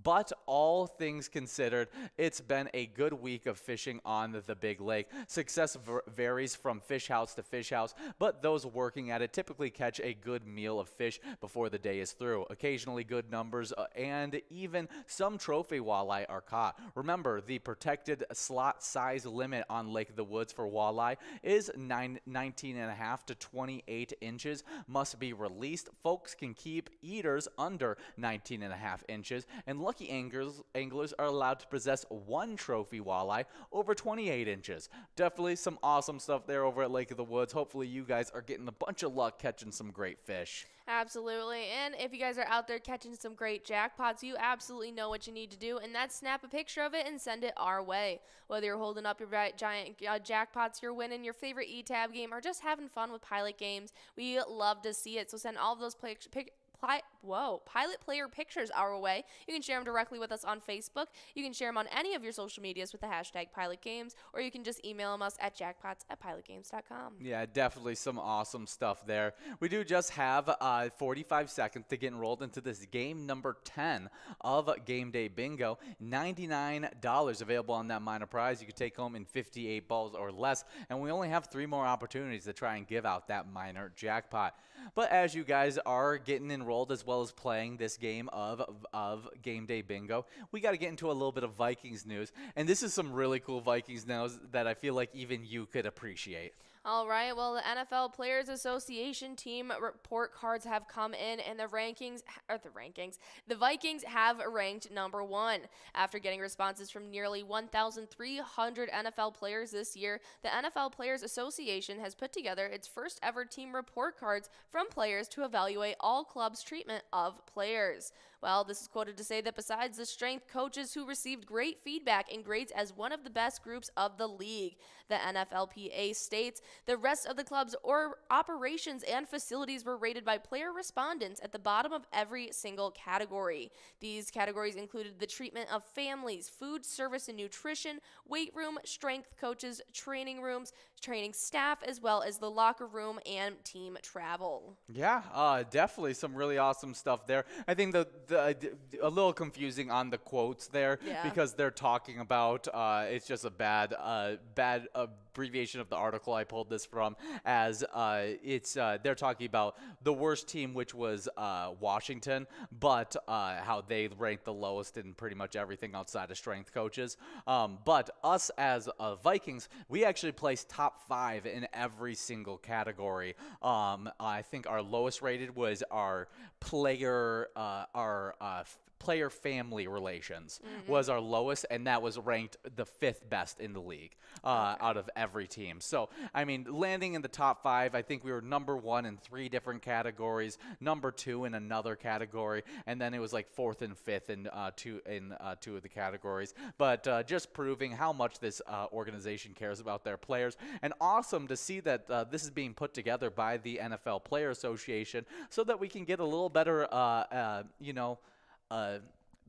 But all things considered, it's been a good week of fishing on the Big Lake. Success varies from fish house to fish house, but those working at it typically catch a good meal of fish before the day is through. Occasionally good numbers and even some trophy walleye are caught. Remember, the protected slot size limit on Lake of the Woods for walleye is 19.5 to 28 inches. Must be released. Folks can keep eaters under 19.5 inches, and lucky anglers are allowed to possess one trophy walleye over 28 inches. Definitely some awesome stuff there over at Lake of the Woods. Hopefully you guys are getting a bunch of luck catching some great fish. Absolutely. And if you guys are out there catching some great jackpots, you absolutely know what you need to do, and that's snap a picture of it and send it our way. Whether you're holding up your giant jackpots, you're winning your favorite eTab game, or just having fun with Pilot games, we love to see it. So send all of those Pilot player pictures our way. You can share them directly with us on Facebook. You can share them on any of your social medias with the hashtag PilotGames, or you can just email them us at jackpots@pilotgames.com. Yeah, definitely some awesome stuff there. We do just have 45 seconds to get enrolled into this game number 10 of Game Day Bingo. $99 available on that minor prize. You could take home in 58 balls or less, and we only have 3 more opportunities to try and give out that minor jackpot. But as you guys are getting enrolled as well as playing this game of Game Day Bingo, we got to get into a little bit of Vikings news. And this is some really cool Vikings news that I feel like even you could appreciate. All right, well, the NFL Players Association team report cards have come in, and the Vikings have ranked number 1. After getting responses from nearly 1,300 NFL players this year, the NFL Players Association has put together its first ever team report cards from players to evaluate all clubs' treatment of players. Well, this is quoted to say that besides the strength coaches who received great feedback and grades as one of the best groups of the league, the NFLPA states the rest of the club's operations and facilities were rated by player respondents at the bottom of every single category. These categories included the treatment of families, food service and nutrition, weight room, strength coaches, training rooms, training staff, as well as the locker room and team travel. Yeah, definitely some really awesome stuff there. I think a little confusing on the quotes there because they're talking about it's just a bad abbreviation of the article I pulled this from, as they're talking about the worst team, which was Washington, but how they ranked the lowest in pretty much everything outside of strength coaches. But us as Vikings, we actually placed top 5 in every single category. I think our lowest rated was our player player family relations was our lowest, and that was ranked the 5th best in the league out of every team. So, I mean, landing in the top 5, I think we were number 1 in 3 different categories, number 2 in another category, and then it was like 4th and 5th in two of the categories. But just proving how much this organization cares about their players, and awesome to see that this is being put together by the NFL Player Association so that we can get a little better,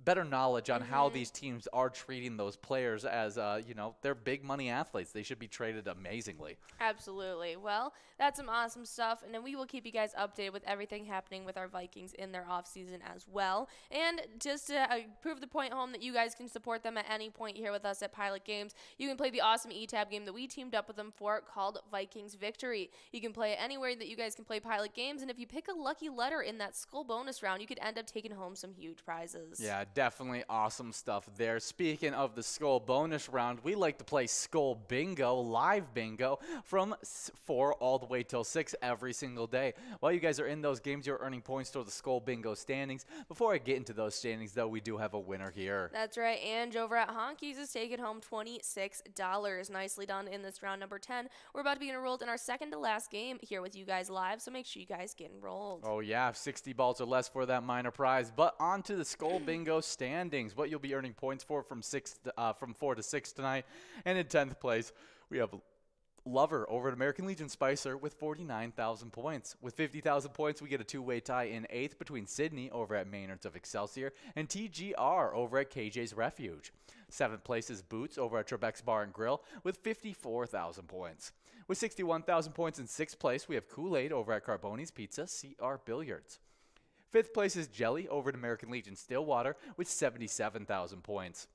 better knowledge on how these teams are treating those players as, they're big money athletes. They should be traded amazingly. Absolutely. Well, that's some awesome stuff, and then we will keep you guys updated with everything happening with our Vikings in their offseason as well. And just to prove the point home that you guys can support them at any point here with us at Pilot Games, you can play the awesome eTab game that we teamed up with them for called Vikings Victory. You can play it anywhere that you guys can play Pilot Games, and if you pick a lucky letter in that skull bonus round, you could end up taking home some huge prizes. Yeah, definitely awesome stuff there. Speaking of the Skull bonus round, we like to play Skull Bingo, live bingo, from 4 all the way till 6 every single day. While you guys are in those games, you're earning points toward the Skull Bingo standings. Before I get into those standings, though, we do have a winner here. That's right. Ange over at Honkies is taking home $26. Nicely done in this round number 10. We're about to be enrolled in our second to last game here with you guys live, so make sure you guys get enrolled. Oh, yeah, 60 balls or less for that minor prize. But on to the Skull Bingo standings, what you'll be earning points for from 4 to 6 tonight. And in 10th place, we have Lover over at American Legion Spicer with 49,000 points. With 50,000 points, we get a two-way tie in 8th between Sydney over at Maynard's of Excelsior and TGR over at KJ's Refuge. 7th place is Boots over at Trebek's Bar and Grill with 54,000 points. With 61,000 points in 6th place, we have Kool-Aid over at Carboni's Pizza, CR Billiards. 5th place is Jelly over at American Legion Stillwater with 77,000 points.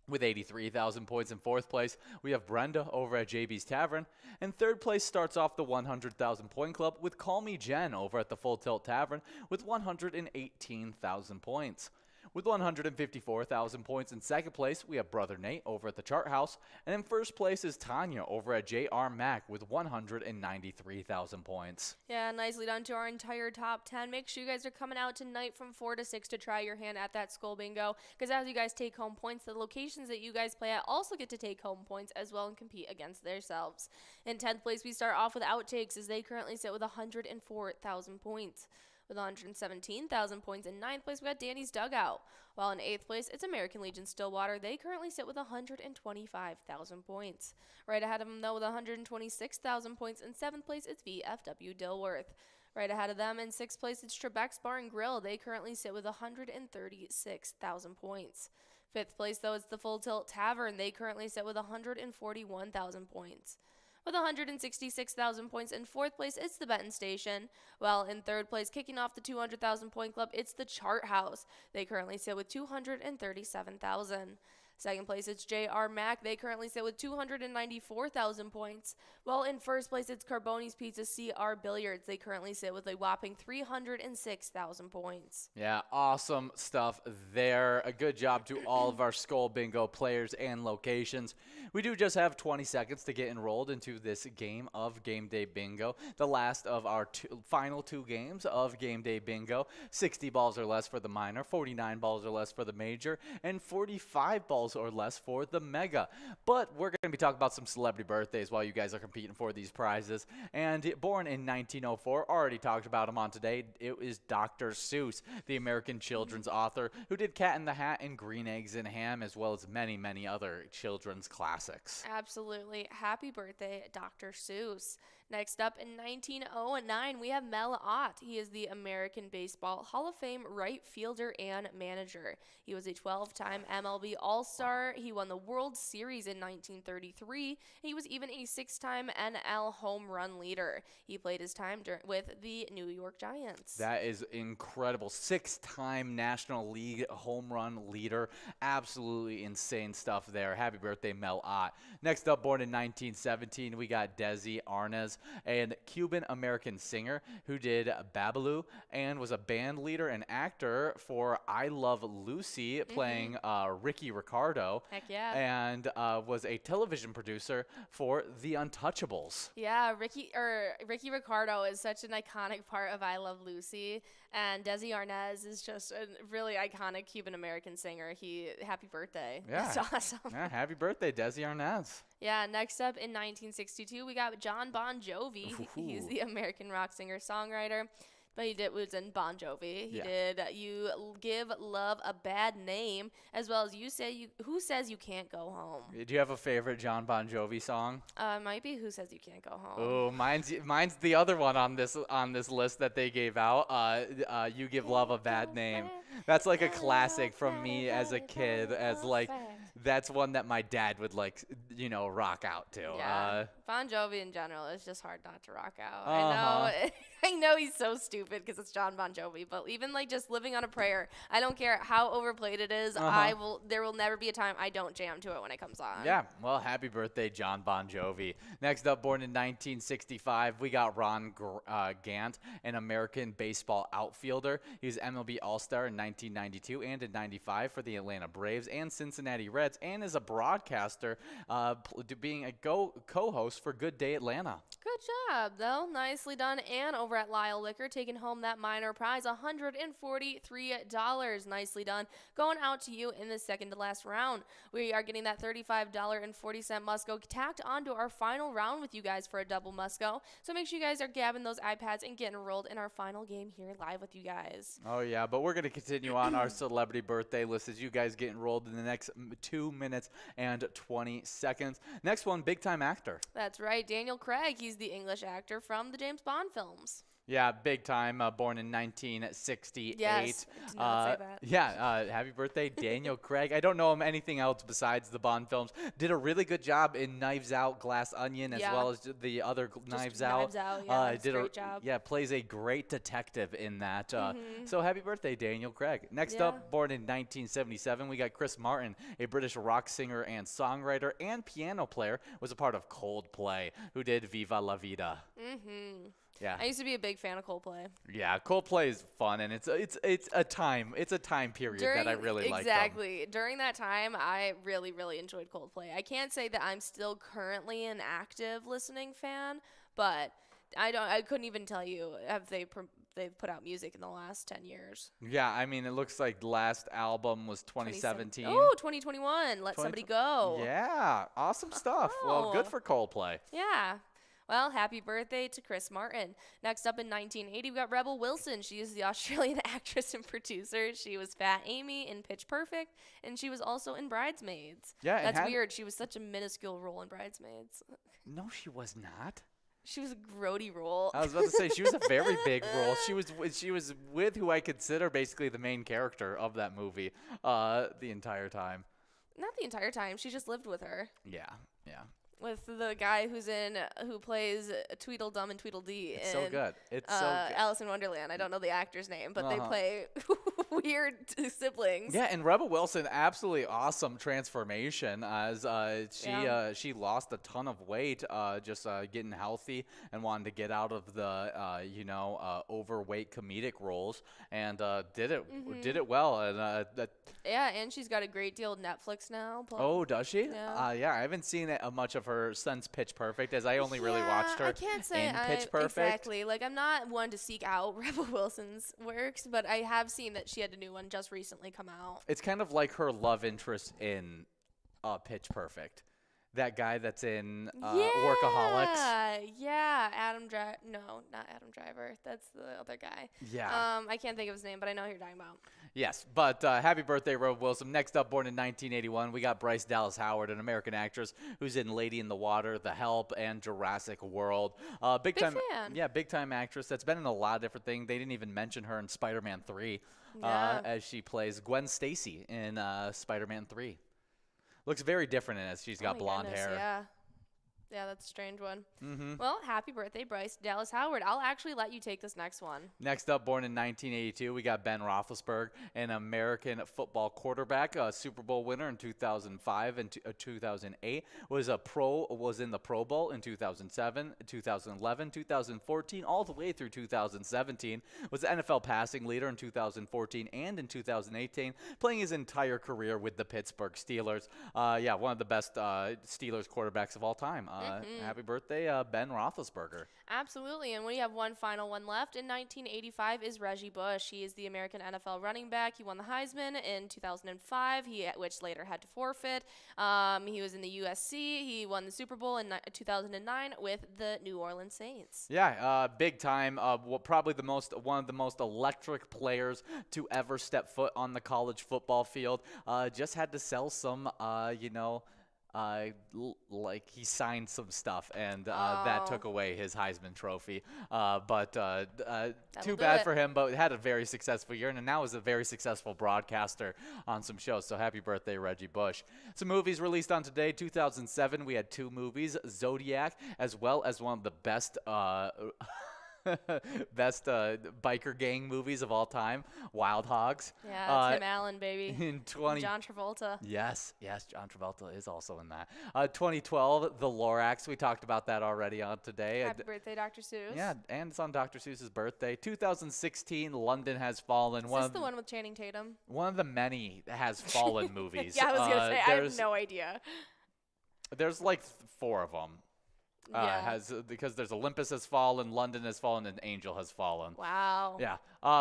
With 83,000 points in 4th place, we have Brenda over at JB's Tavern. And 3rd place starts off the 100,000 point club with Call Me Jen over at the Full Tilt Tavern with 118,000 points. With 154,000 points in 2nd place, we have Brother Nate over at the Chart House. And in 1st place is Tanya over at JR Mac with 193,000 points. Yeah, nicely done to our entire top 10. Make sure you guys are coming out tonight from 4 to 6 to try your hand at that Skull Bingo. Because as you guys take home points, the locations that you guys play at also get to take home points as well and compete against themselves. In 10th place, we start off with Outtakes as they currently sit with 104,000 points. With 117,000 points in 9th place, we got Danny's Dugout. While in 8th place, it's American Legion Stillwater. They currently sit with 125,000 points. Right ahead of them, though, with 126,000 points in 7th place, it's VFW Dilworth. Right ahead of them in sixth place, it's Trebek's Bar and Grill. They currently sit with 136,000 points. Fifth place, though, is the Full Tilt Tavern. They currently sit with 141,000 points. With 166,000 points in fourth place, it's the Benton Station. While in third place, kicking off the 200,000 point club, it's the Chart House. They currently sit with 237,000. Second place, it's J.R. Mack. They currently sit with 294,000 points. While in first place, it's Carboni's Pizza CR Billiards. They currently sit with a whopping 306,000 points. Yeah, awesome stuff there. A good job to all of our Skull Bingo players and locations. We do just have 20 seconds to get enrolled into this game of Game Day Bingo, the last of our final two games of Game Day Bingo. 60 balls or less for the minor, 49 balls or less for the major, and 45 balls or less for the mega. But we're going to be talking about some celebrity birthdays while you guys are competing for these prizes. And born in 1904, already talked about him on today, it is Dr. Seuss, the American children's author who did Cat in the Hat and Green Eggs and Ham, as well as many, many other children's classics. Absolutely. Happy birthday, Dr. Seuss. Next up in 1909, we have Mel Ott. He is the American Baseball Hall of Fame right fielder and manager. He was a 12-time MLB All-Star. He won the World Series in 1933. He was even a 6-time NL home run leader. He played his time with the New York Giants. That is incredible. 6-time National League home run leader. Absolutely insane stuff there. Happy birthday, Mel Ott. Next up, born in 1917, we got Desi Arnaz, a Cuban-American singer who did Babalu and was a band leader and actor for I Love Lucy, playing Ricky Ricardo. Heck yeah. And was a television producer for The Untouchables. Yeah, Ricky Ricardo is such an iconic part of I Love Lucy, and Desi Arnaz is just a really iconic Cuban-American singer. Happy birthday. Yeah. That's awesome. Yeah, happy birthday, Desi Arnaz. Yeah, next up in 1962, we got John Bon Jovi. He's the American rock singer-songwriter. But was in Bon Jovi. He did You Give Love a Bad Name, as well as Who Says You Can't Go Home. Do you have a favorite John Bon Jovi song? Might be Who Says You Can't Go Home. Oh, mine's the other one on this list that they gave out. You Give Love a Bad Name. That's like a classic from me as a kid. That's one that my dad would rock out to. Yeah. Bon Jovi in general is just hard not to rock out. I know he's so stupid because it's John Bon Jovi, but even just Living on a Prayer, I don't care how overplayed it is. There will never be a time I don't jam to it when it comes on. Yeah, well, happy birthday, John Bon Jovi. Next up, born in 1965, we got Ron Gant, an American baseball outfielder. He was MLB All-Star in 1992 and in 95 for the Atlanta Braves and Cincinnati Reds, and is a broadcaster, being a co-host for Good Day Atlanta. Good job, though. Nicely done. And over at Lyle Liquor, taking home that minor prize, $143. Nicely done. Going out to you in the second to last round. We are getting that $35.40 Musco tacked onto our final round with you guys for a double Musco. So make sure you guys are grabbing those iPads and getting enrolled in our final game here live with you guys. Oh, yeah, but we're going to continue on our celebrity birthday list as you guys get enrolled in the next 2 minutes and 20 seconds. Next one, big-time actor. That's right, Daniel Craig. He's the English actor from the James Bond films. Yeah, big time, born in 1968. Yes, I did not say that. Yeah, happy birthday, Daniel Craig. I don't know him anything else besides the Bond films. Did a really good job in Knives Out, Glass Onion, as well as the other Knives Out. Yeah, did a great job. Yeah, plays a great detective in that. So happy birthday, Daniel Craig. Next up, born in 1977, we got Chris Martin, a British rock singer and songwriter and piano player, was a part of Coldplay, who did Viva La Vida. Yeah. I used to be a big fan of Coldplay. Yeah, Coldplay is fun, and it's a time period that I really like. Exactly. During that time, I really, really enjoyed Coldplay. I can't say that I'm still currently an active listening fan, but I couldn't even tell you if they've put out music in the last 10 years. Yeah, I mean, it looks like the last album was 2017. Oh, 2021. Let Somebody Go. Yeah, awesome stuff. Well, good for Coldplay. Yeah. Well, happy birthday to Chris Martin. Next up in 1980, we got Rebel Wilson. She is the Australian actress and producer. She was Fat Amy in Pitch Perfect, and she was also in Bridesmaids. Yeah, that's weird. She was such a minuscule role in Bridesmaids. No, she was not. She was a grody role. I was about to say she was a very big role. She was with who I consider basically the main character of that movie, the entire time. Not the entire time. She just lived with her. Yeah, yeah. With the guy who plays Tweedledum and Tweedledee It's in so good. It's so good. Alice in Wonderland. I don't know the actor's name, but they Uh-huh. play weird siblings. Yeah, and Rebel Wilson, absolutely awesome transformation as she lost a ton of weight, just getting healthy and wanting to get out of the overweight comedic roles, and did it well. And Yeah, and she's got a great deal with Netflix now. oh, does she? Yeah. Yeah, I haven't seen much of her since Pitch Perfect, as I only really watched her I can't say in Pitch Perfect. Exactly. Like, I'm not one to seek out Rebel Wilson's works, but I have seen that she had a new one just recently come out. It's kind of like her love interest in Pitch Perfect. That guy that's in Workaholics. Yeah, No, not Adam Driver. That's the other guy. Yeah. I can't think of his name, but I know who you're talking about. Yes, but happy birthday, Rebel Wilson. Next up, born in 1981, we got Bryce Dallas Howard, an American actress who's in Lady in the Water, The Help, and Jurassic World. Big time fan. Yeah, big time actress that's been in a lot of different things. They didn't even mention her in Spider-Man 3 Yeah. as she plays Gwen Stacy in Spider-Man 3. Looks very different in it. She's got Oh my blonde goodness, hair. Yeah. Yeah, that's a strange one. Mm-hmm. Well, happy birthday, Bryce Dallas Howard. I'll actually let you take this next one. Next up, born in 1982, we got Ben Roethlisberger, an American football quarterback, a Super Bowl winner in 2005 and 2008. Was in the Pro Bowl in 2007, 2011, 2014, all the way through 2017. Was the NFL passing leader in 2014 and in 2018, playing his entire career with the Pittsburgh Steelers. Yeah, one of the best Steelers quarterbacks of all time. Happy birthday, Ben Roethlisberger. Absolutely, and we have one final one left. In 1985 is Reggie Bush. He is the American NFL running back. He won the Heisman in 2005, which later had to forfeit. He was in the USC. He won the Super Bowl in 2009 with the New Orleans Saints. Yeah, big time. Probably one of the most electric players to ever step foot on the college football field. Just had to sell some, like he signed some stuff, and that took away his Heisman Trophy. But too bad for him, but had a very successful year, and now is a very successful broadcaster on some shows. So happy birthday, Reggie Bush. Some movies released on today. 2007, we had 2 movies, Zodiac, as well as one of the best biker gang movies of all time, Wild Hogs. Yeah, Tim Allen, baby. John Travolta. Yes, John Travolta is also in that. 2012, The Lorax. We talked about that already on today. Happy birthday, Dr. Seuss. Yeah, and it's on Dr. Seuss's birthday. 2016, London Has Fallen. Is this the one with Channing Tatum? One of the many Has Fallen movies. Yeah, I was going to say, I have no idea. There's like 4 of them. Because there's Olympus Has Fallen, London Has Fallen, and Angel Has Fallen. Wow. Yeah.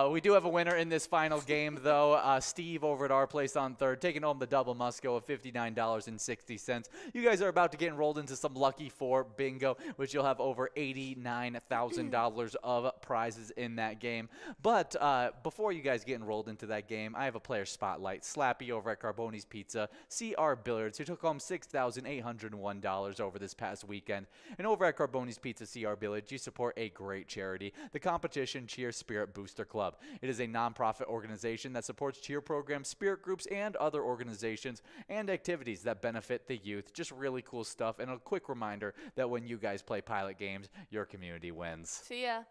We do have a winner in this final game, though. Steve over at our place on third, taking home the double Musco of $59.60. You guys are about to get enrolled into some Lucky 4 bingo, which you'll have over $89,000 of prizes in that game. But before you guys get enrolled into that game, I have a player spotlight. Slappy over at Carboni's Pizza, CR Billiards, who took home $6,801 over this past weekend. And over at Carboni's Pizza CR Billiards, you support a great charity, the Competition Cheer Spirit Booster Club. It is a nonprofit organization that supports cheer programs, spirit groups, and other organizations and activities that benefit the youth. Just really cool stuff. And a quick reminder that when you guys play pilot games, your community wins. See ya.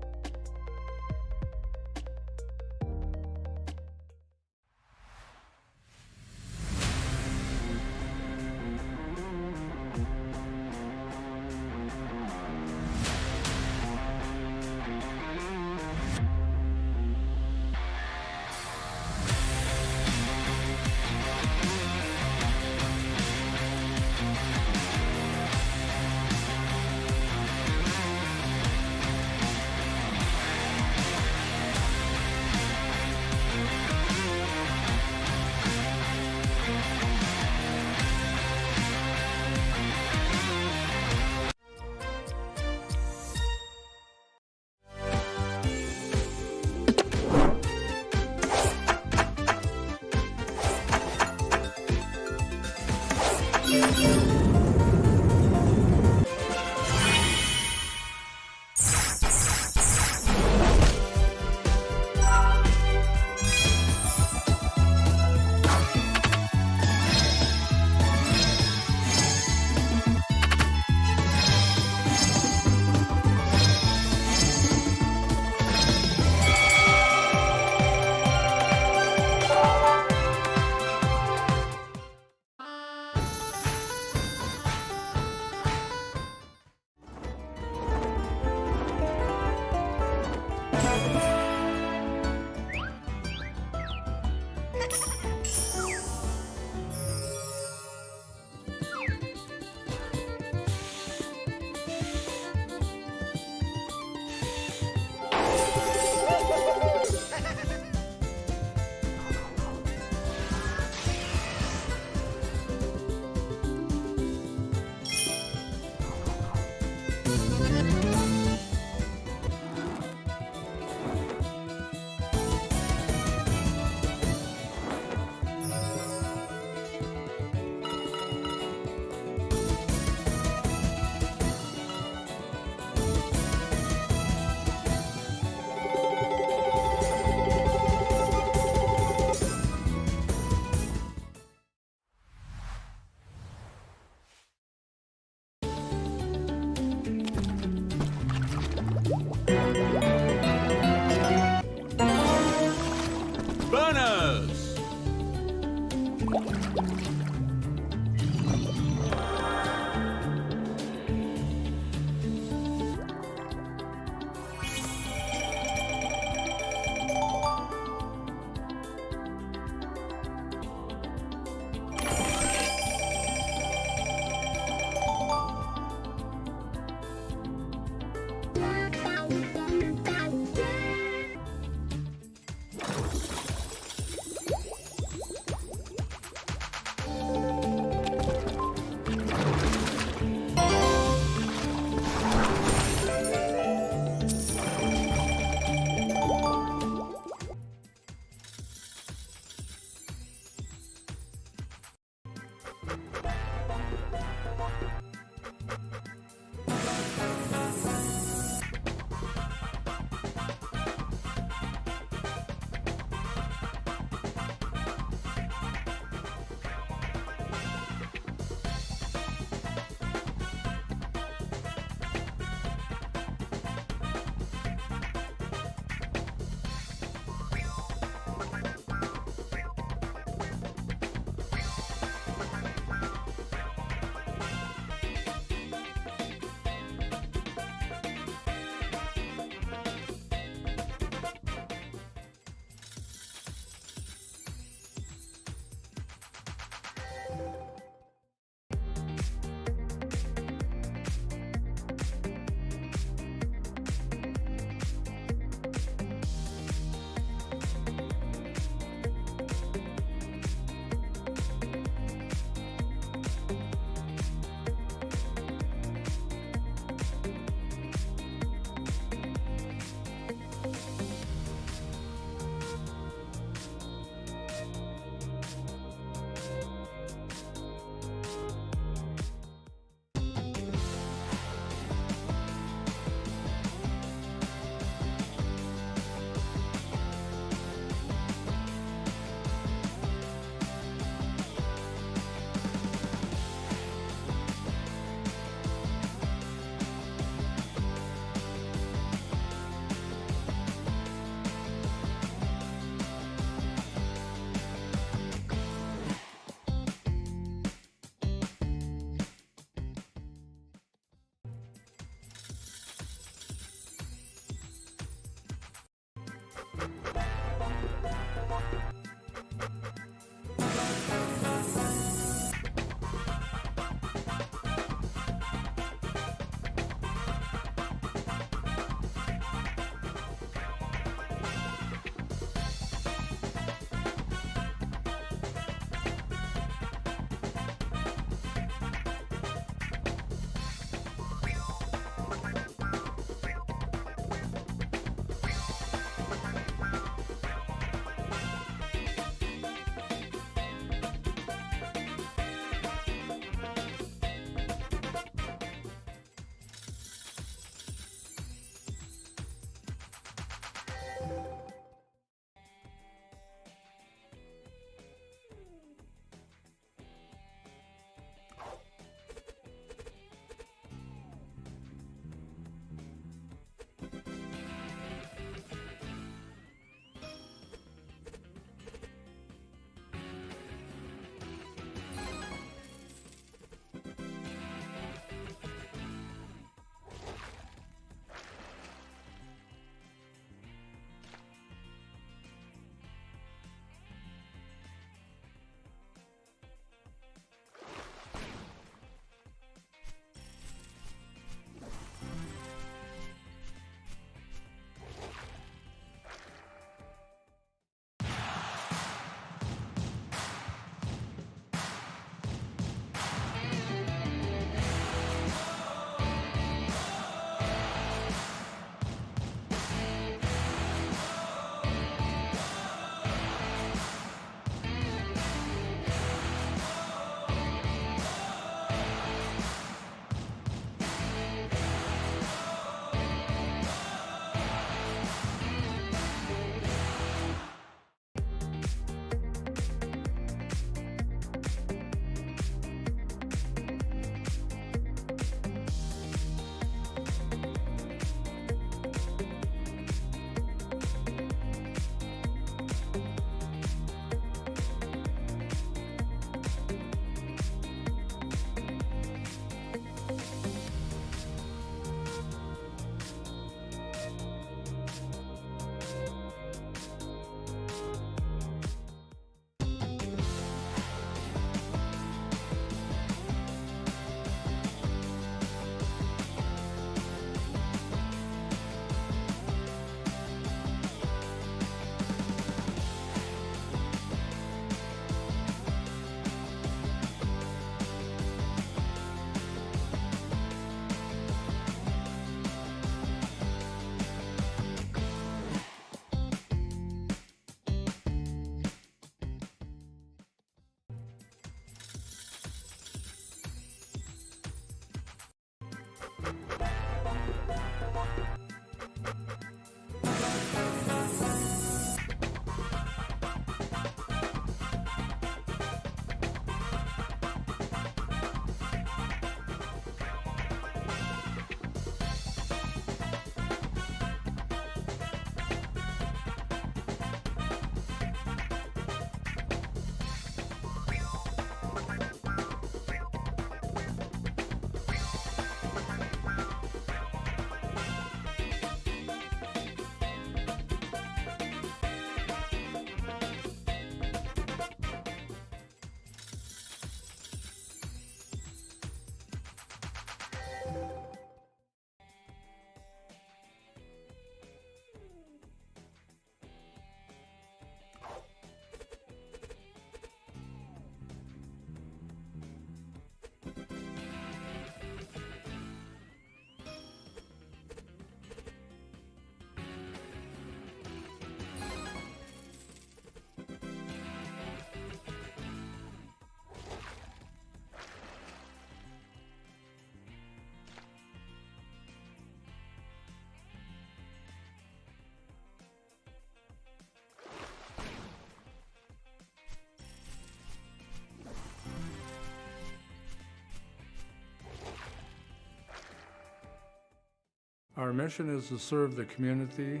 Our mission is to serve the community.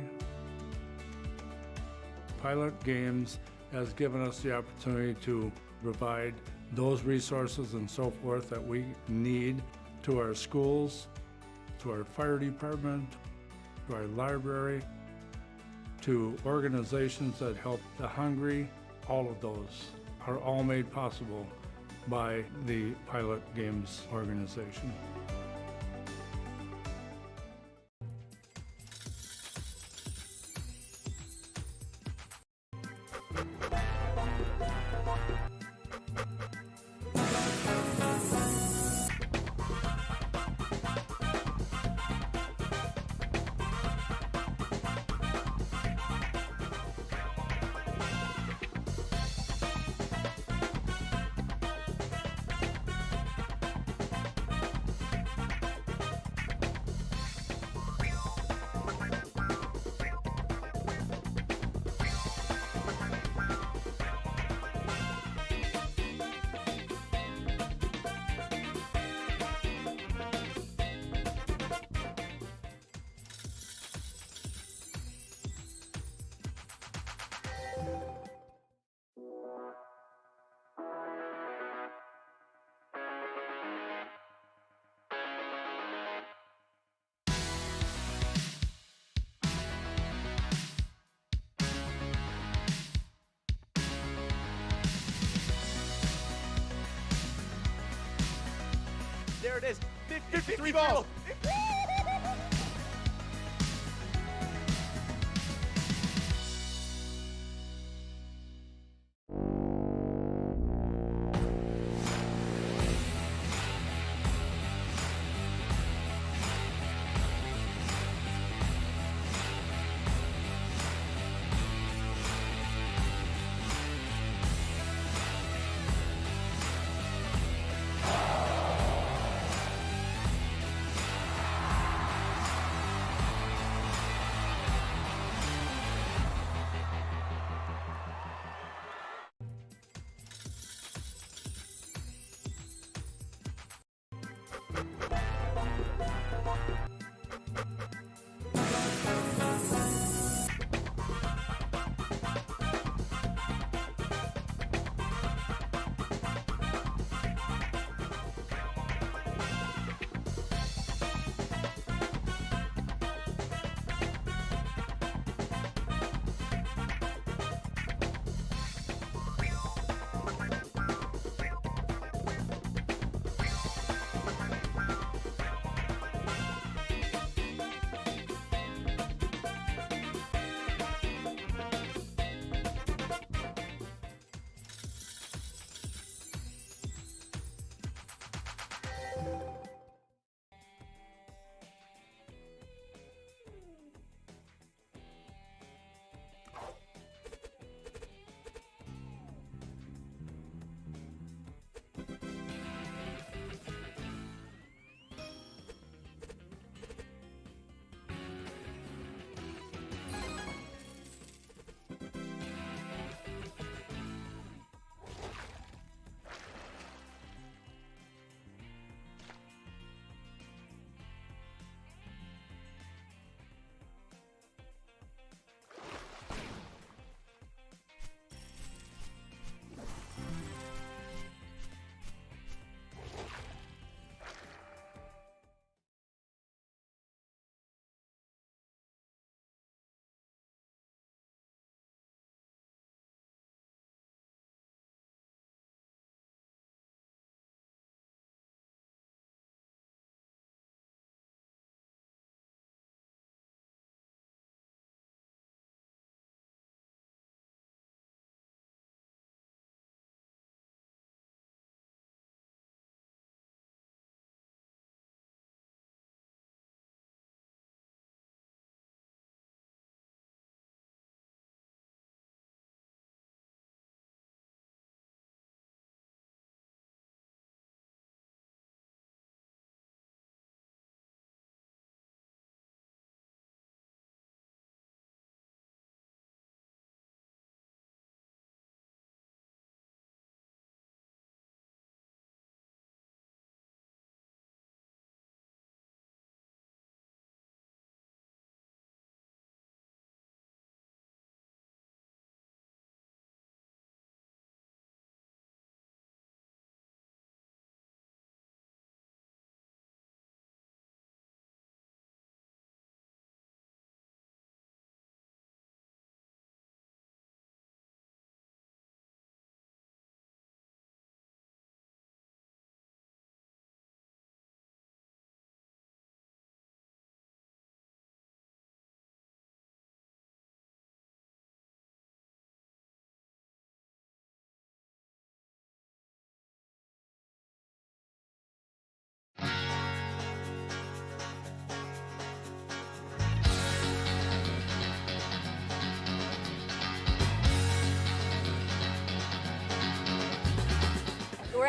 Pilot Games has given us the opportunity to provide those resources and so forth that we need to our schools, to our fire department, to our library, to organizations that help the hungry. All of those are all made possible by the Pilot Games organization. There it is. 53 balls.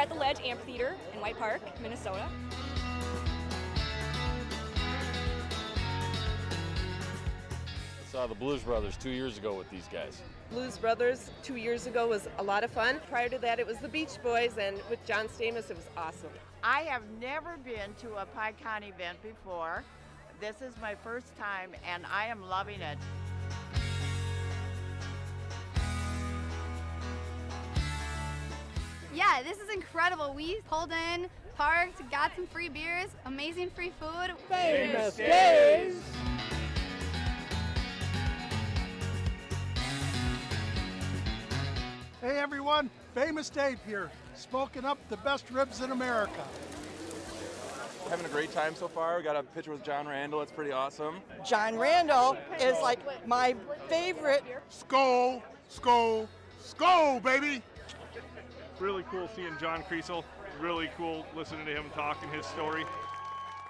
at the Ledge Amphitheater in White Park, Minnesota. I saw the Blues Brothers 2 years ago with these guys. Blues Brothers 2 years ago was a lot of fun. Prior to that, it was the Beach Boys, and with John Stamos, it was awesome. I have never been to a PyCon event before. This is my first time, and I am loving it. Yeah, this is incredible. We pulled in, parked, got some free beers, amazing free food. Famous Days! Hey everyone, Famous Dave here, smoking up the best ribs in America. Having a great time so far. We got a picture with John Randall. It's pretty awesome. John Randall is like my favorite. Skol, skol, skol, baby! Really cool seeing John Kriesel. Really cool listening to him talk and his story.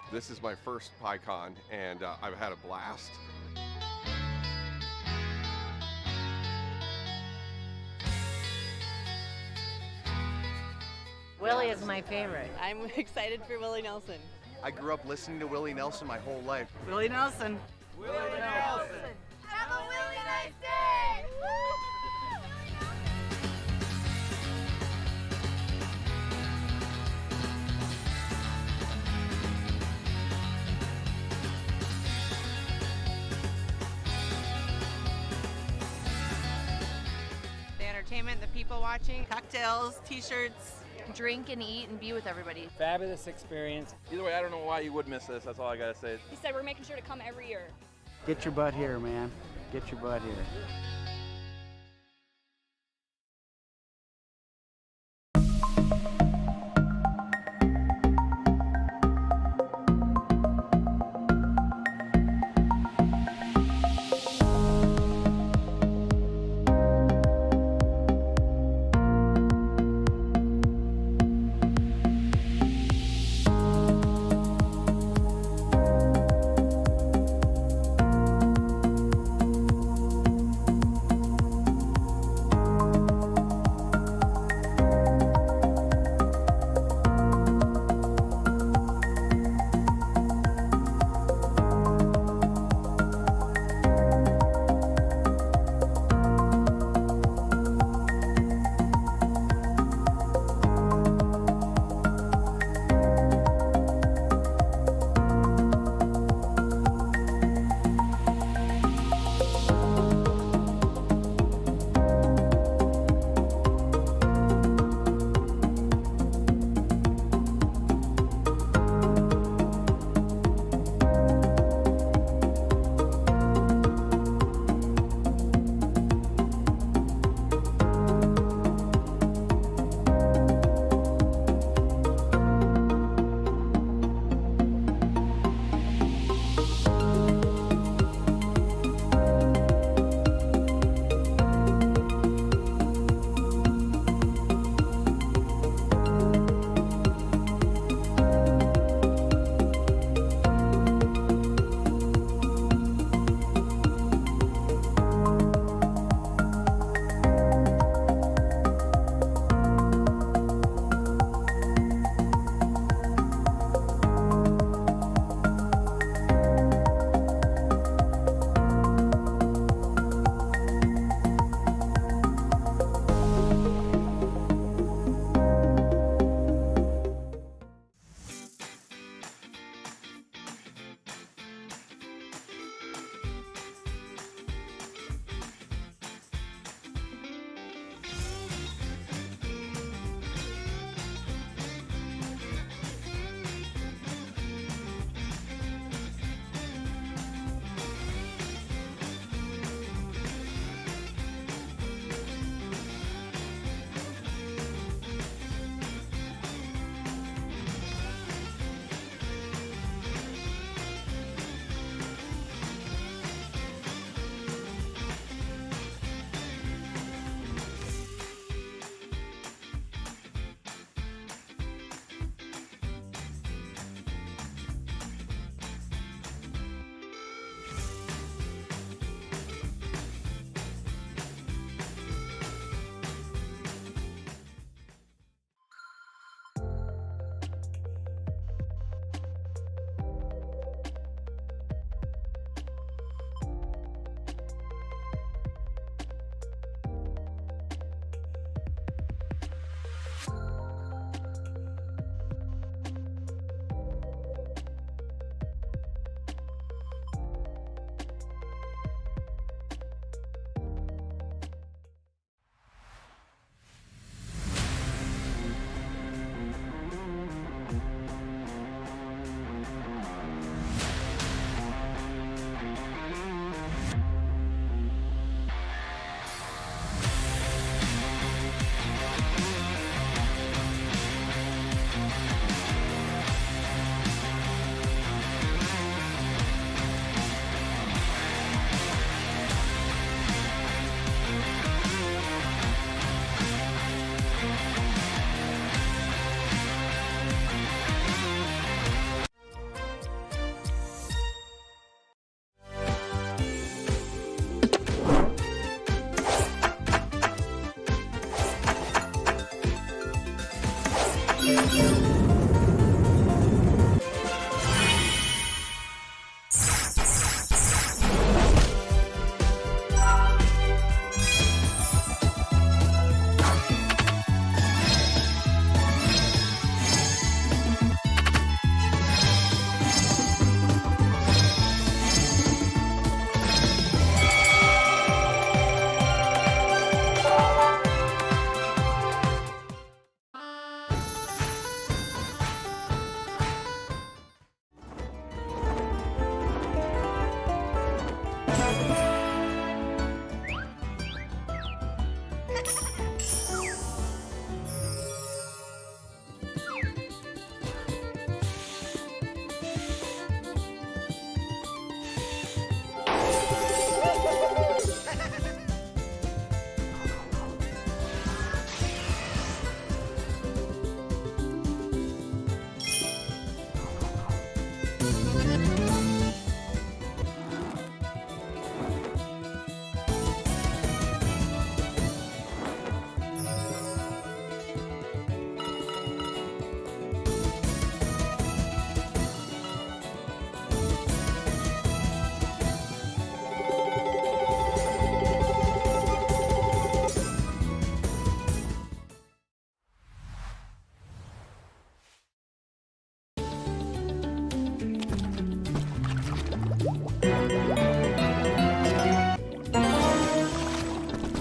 This is my first PyCon, and I've had a blast. Willie is my favorite. I'm excited for Willie Nelson. I grew up listening to Willie Nelson my whole life. Willie Nelson. Willie Nelson. Have a really nice day! The entertainment, the people watching, cocktails, t-shirts. Drink and eat and be with everybody. Fabulous experience. Either way, I don't know why you would miss this. That's all I gotta say. He said we're making sure to come every year. Get your butt here, man. Get your butt here.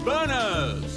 Bonus!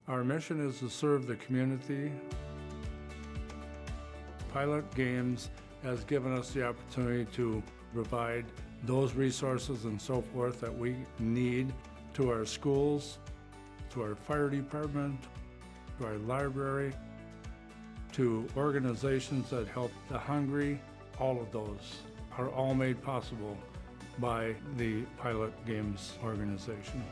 Our mission is to serve the community. Pilot Games has given us the opportunity to provide those resources and so forth that we need to our schools, to our fire department, to our library, to organizations that help the hungry. All of those are all made possible by the Pilot Games organization.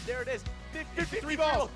There it is. 53 balls.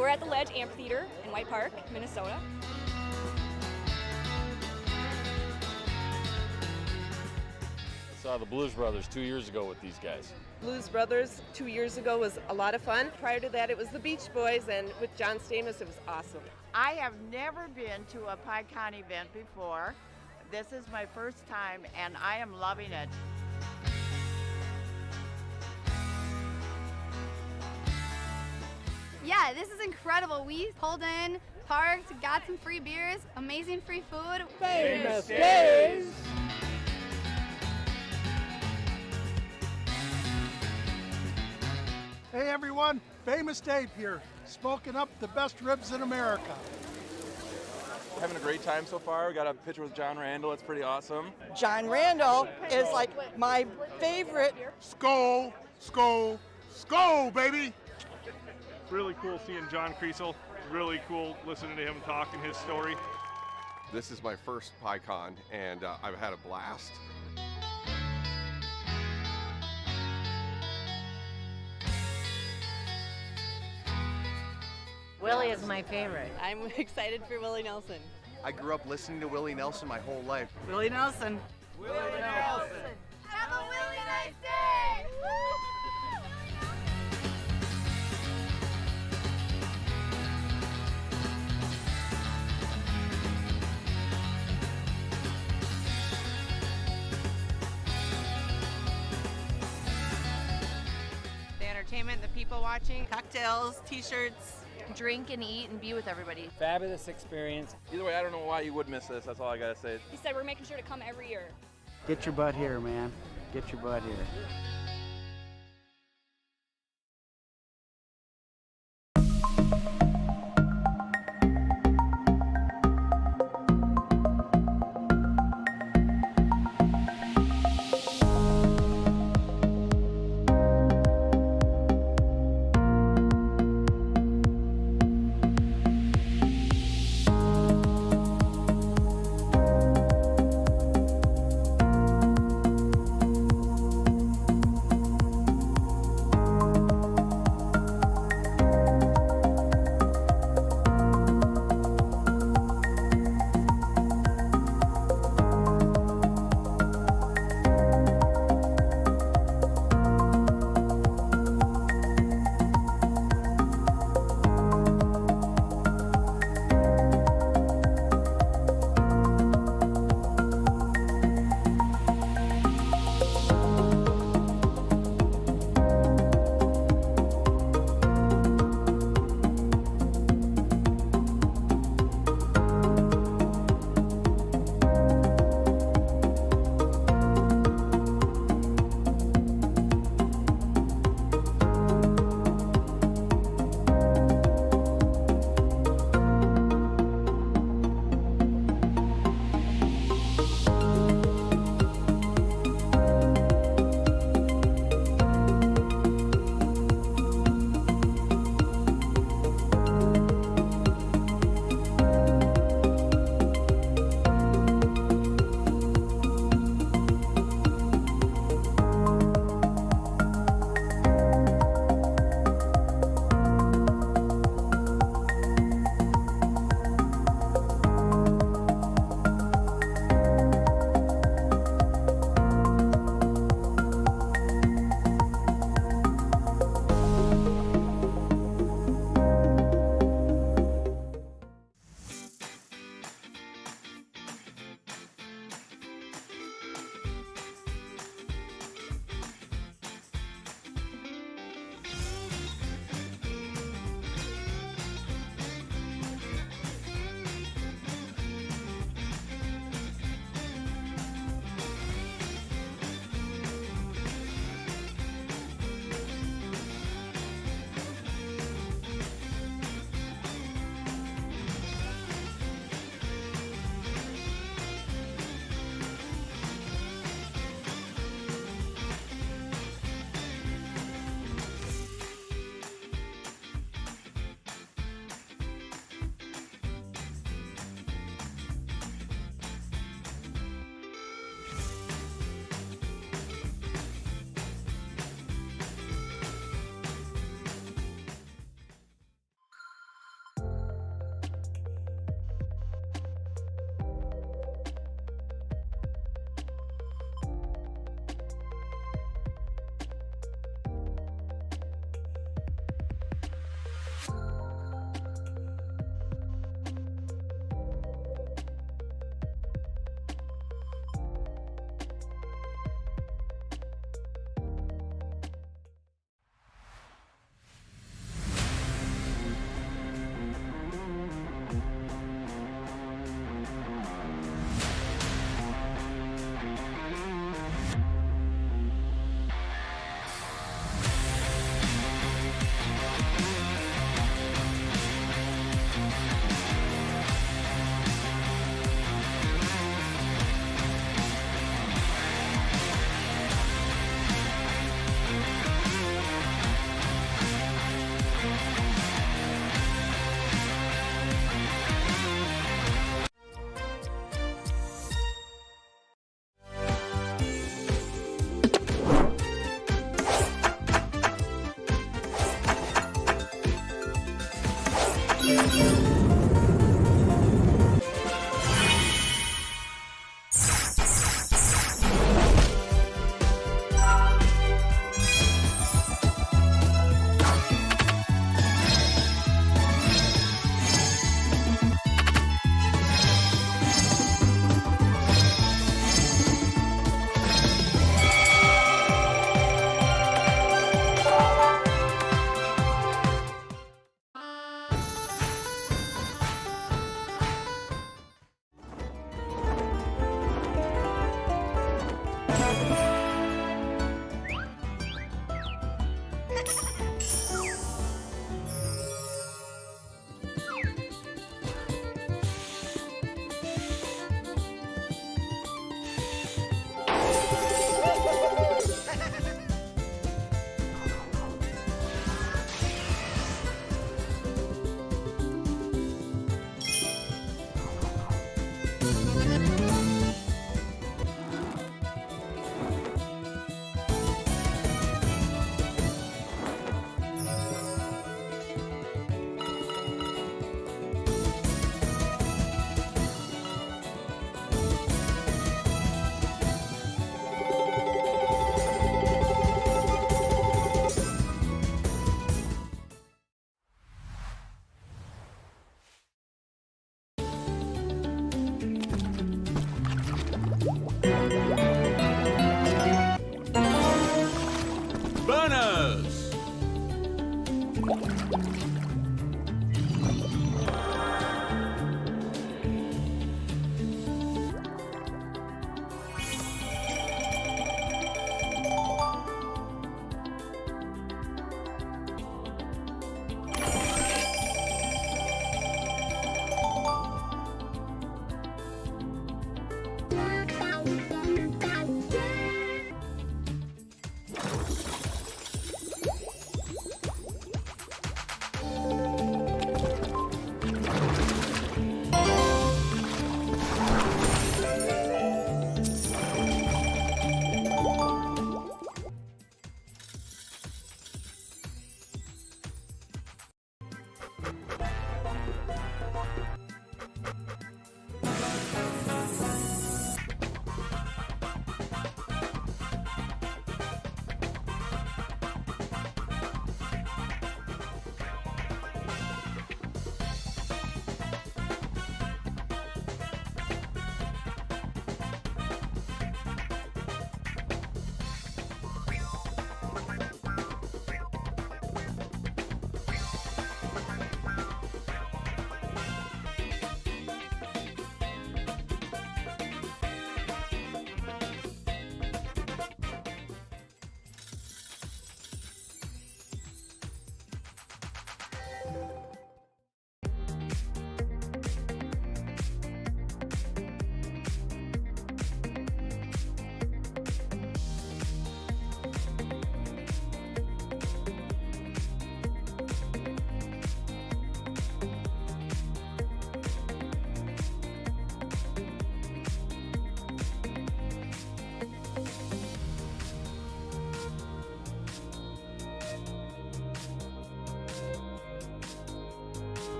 We're at the Ledge Amphitheater in White Park, Minnesota. I saw the Blues Brothers 2 years ago with these guys. Blues Brothers 2 years ago was a lot of fun. Prior to that, it was the Beach Boys, and with John Stamos, it was awesome. I have never been to a PyCon event before. This is my first time, and I am loving it. Yeah, this is incredible. We pulled in, parked, got some free beers, amazing free food. Famous Days! Hey everyone, Famous Dave here, smoking up the best ribs in America. Having a great time so far. We got a picture with John Randall. It's pretty awesome. John Randall is like my favorite. Skull, baby! Really cool seeing John Creasel. Really cool listening to him talk and his story. This is my first PyCon, and I've had a blast. Willie is my favorite. I'm excited for Willie Nelson. I grew up listening to Willie Nelson my whole life. Willie Nelson. Willie Nelson! Have a really nice day! The entertainment, the people watching, cocktails, t-shirts, drink and eat and be with everybody. Fabulous experience. Either way, I don't know why you would miss this. That's all I gotta say. He said we're making sure to come every year. Get your butt here, man. Get your butt here.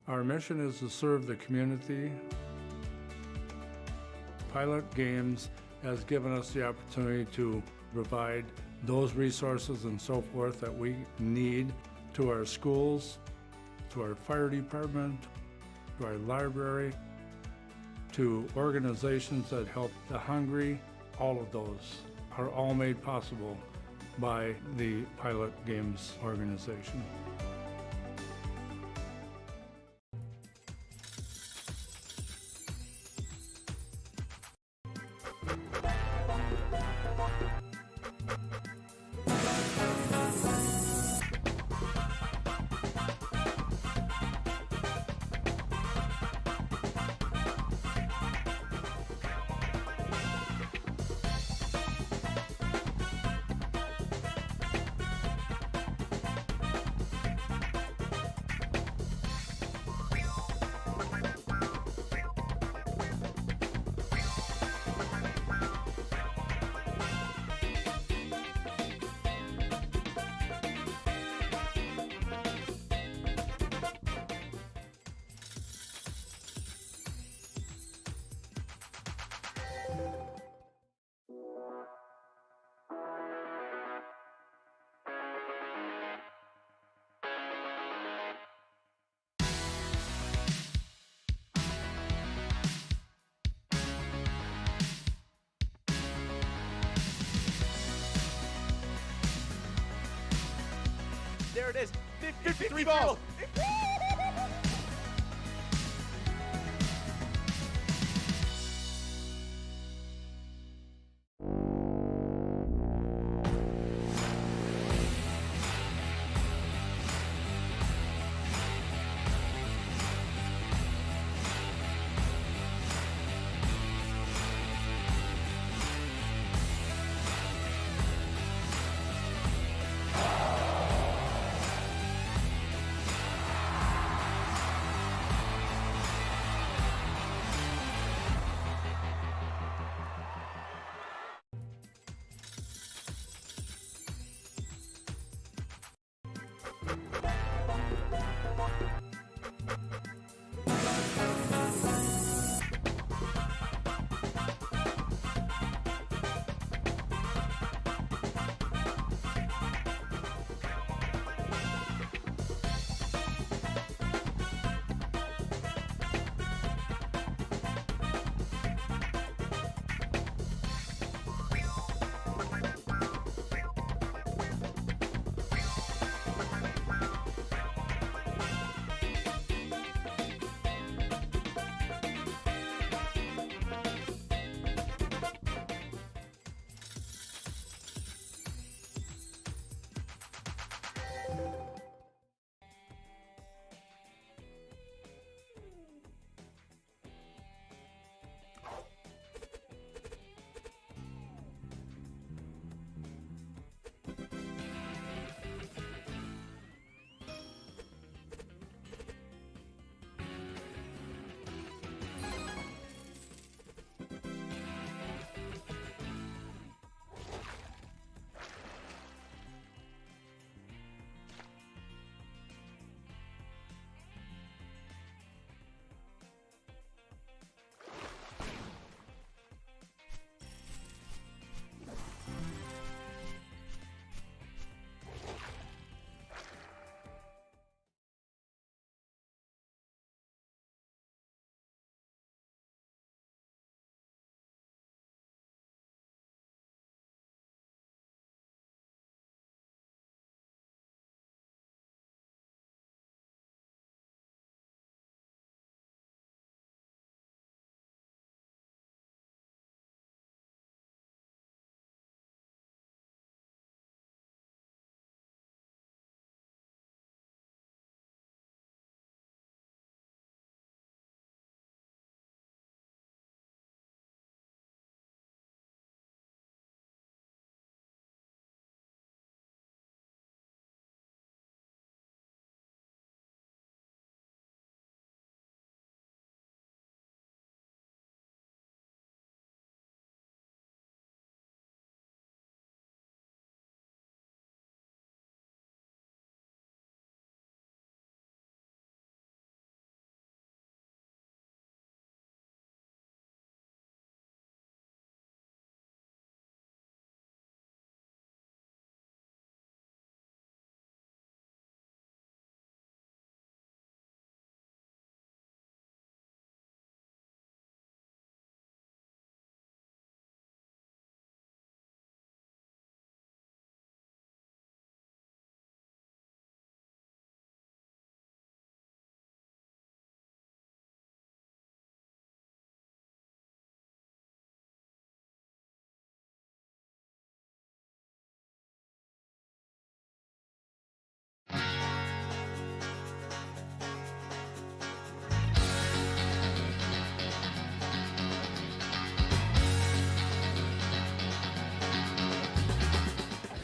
Our mission is to serve the community. Pilot Games has given us the opportunity to provide those resources and so forth that we need to our schools, to our fire department, to our library, to organizations that help the hungry. All of those are all made possible by the Pilot Games organization. There it is. 53 balls.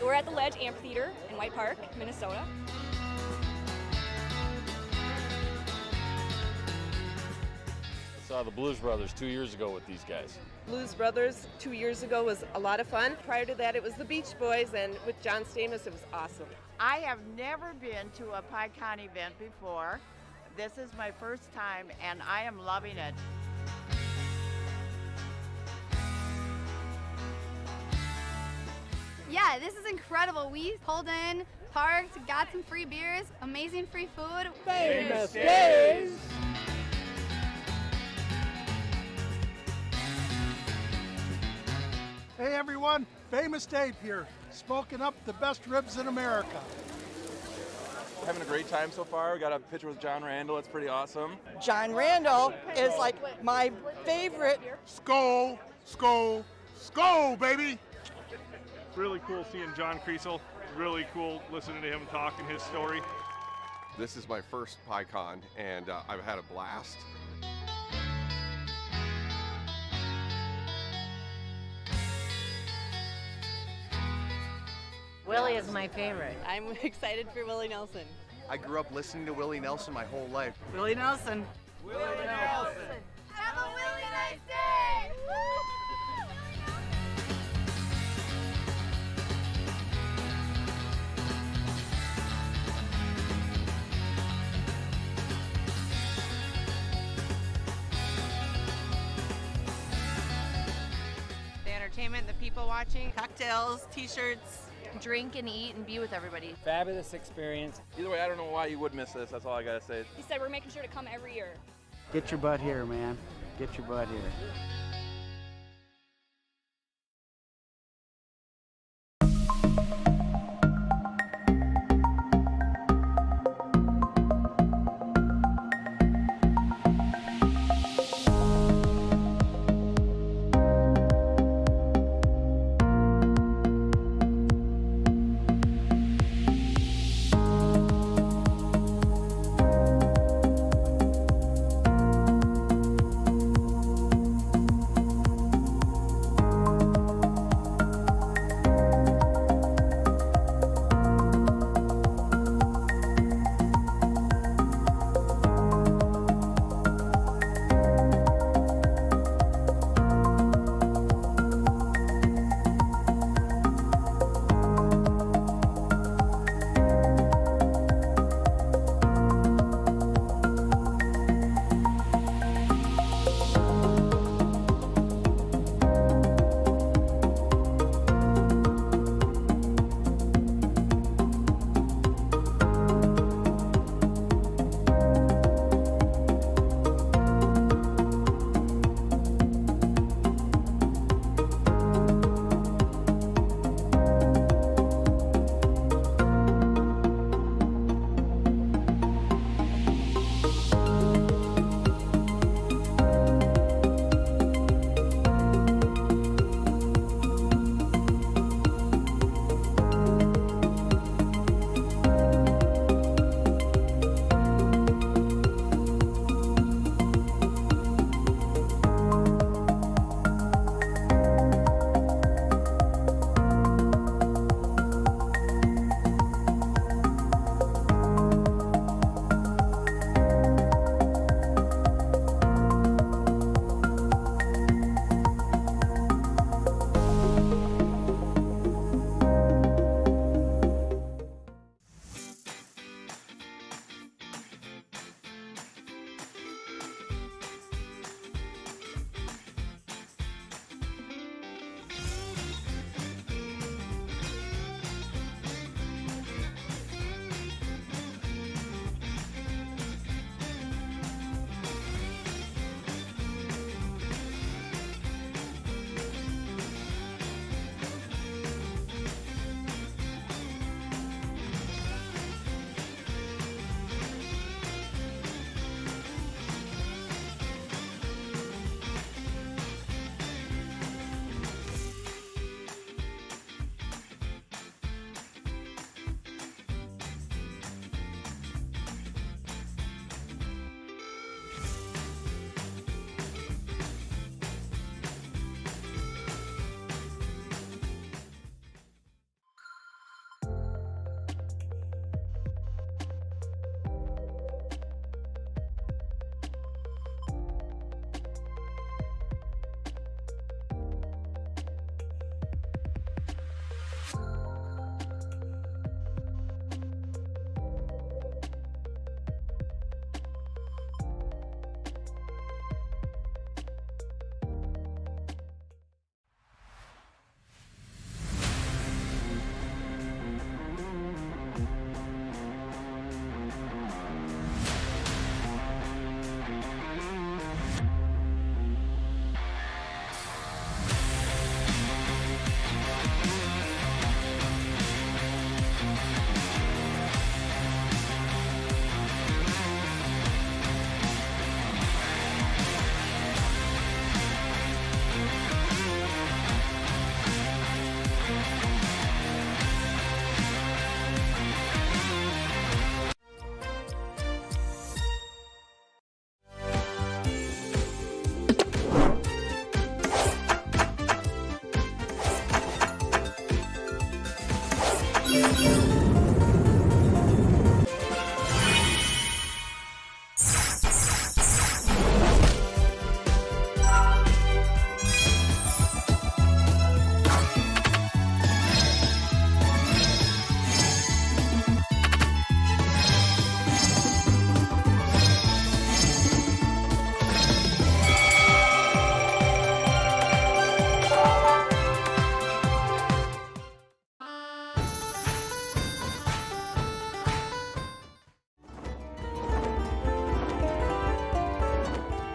We're at the Ledge Amphitheater in White Park, Minnesota. I saw the Blues Brothers 2 years ago with these guys. Blues Brothers 2 years ago was a lot of fun. Prior to that, it was the Beach Boys, and with John Stamos, it was awesome. I have never been to a PyCon event before. This is my first time, and I am loving it. Yeah, this is incredible. We pulled in, parked, got some free beers, amazing free food. Famous Days! Hey everyone, Famous Dave here, smoking up the best ribs in America. Having a great time so far. We got a picture with John Randall. It's pretty awesome. John Randall is like my favorite. Skull, baby! Really cool seeing John Creasel. Really cool listening to him talk and his story. This is my first PyCon, and I've had a blast. Willie is my favorite. I'm excited for Willie Nelson. I grew up listening to Willie Nelson my whole life. Willie Nelson. Willie Nelson! Have a really nice day! The entertainment, the people watching, cocktails, t-shirts, drink and eat and be with everybody. Fabulous experience. Either way, I don't know why you would miss this. That's all I gotta say. He said we're making sure to come every year. Get your butt here, man. Get your butt here.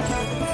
Bye.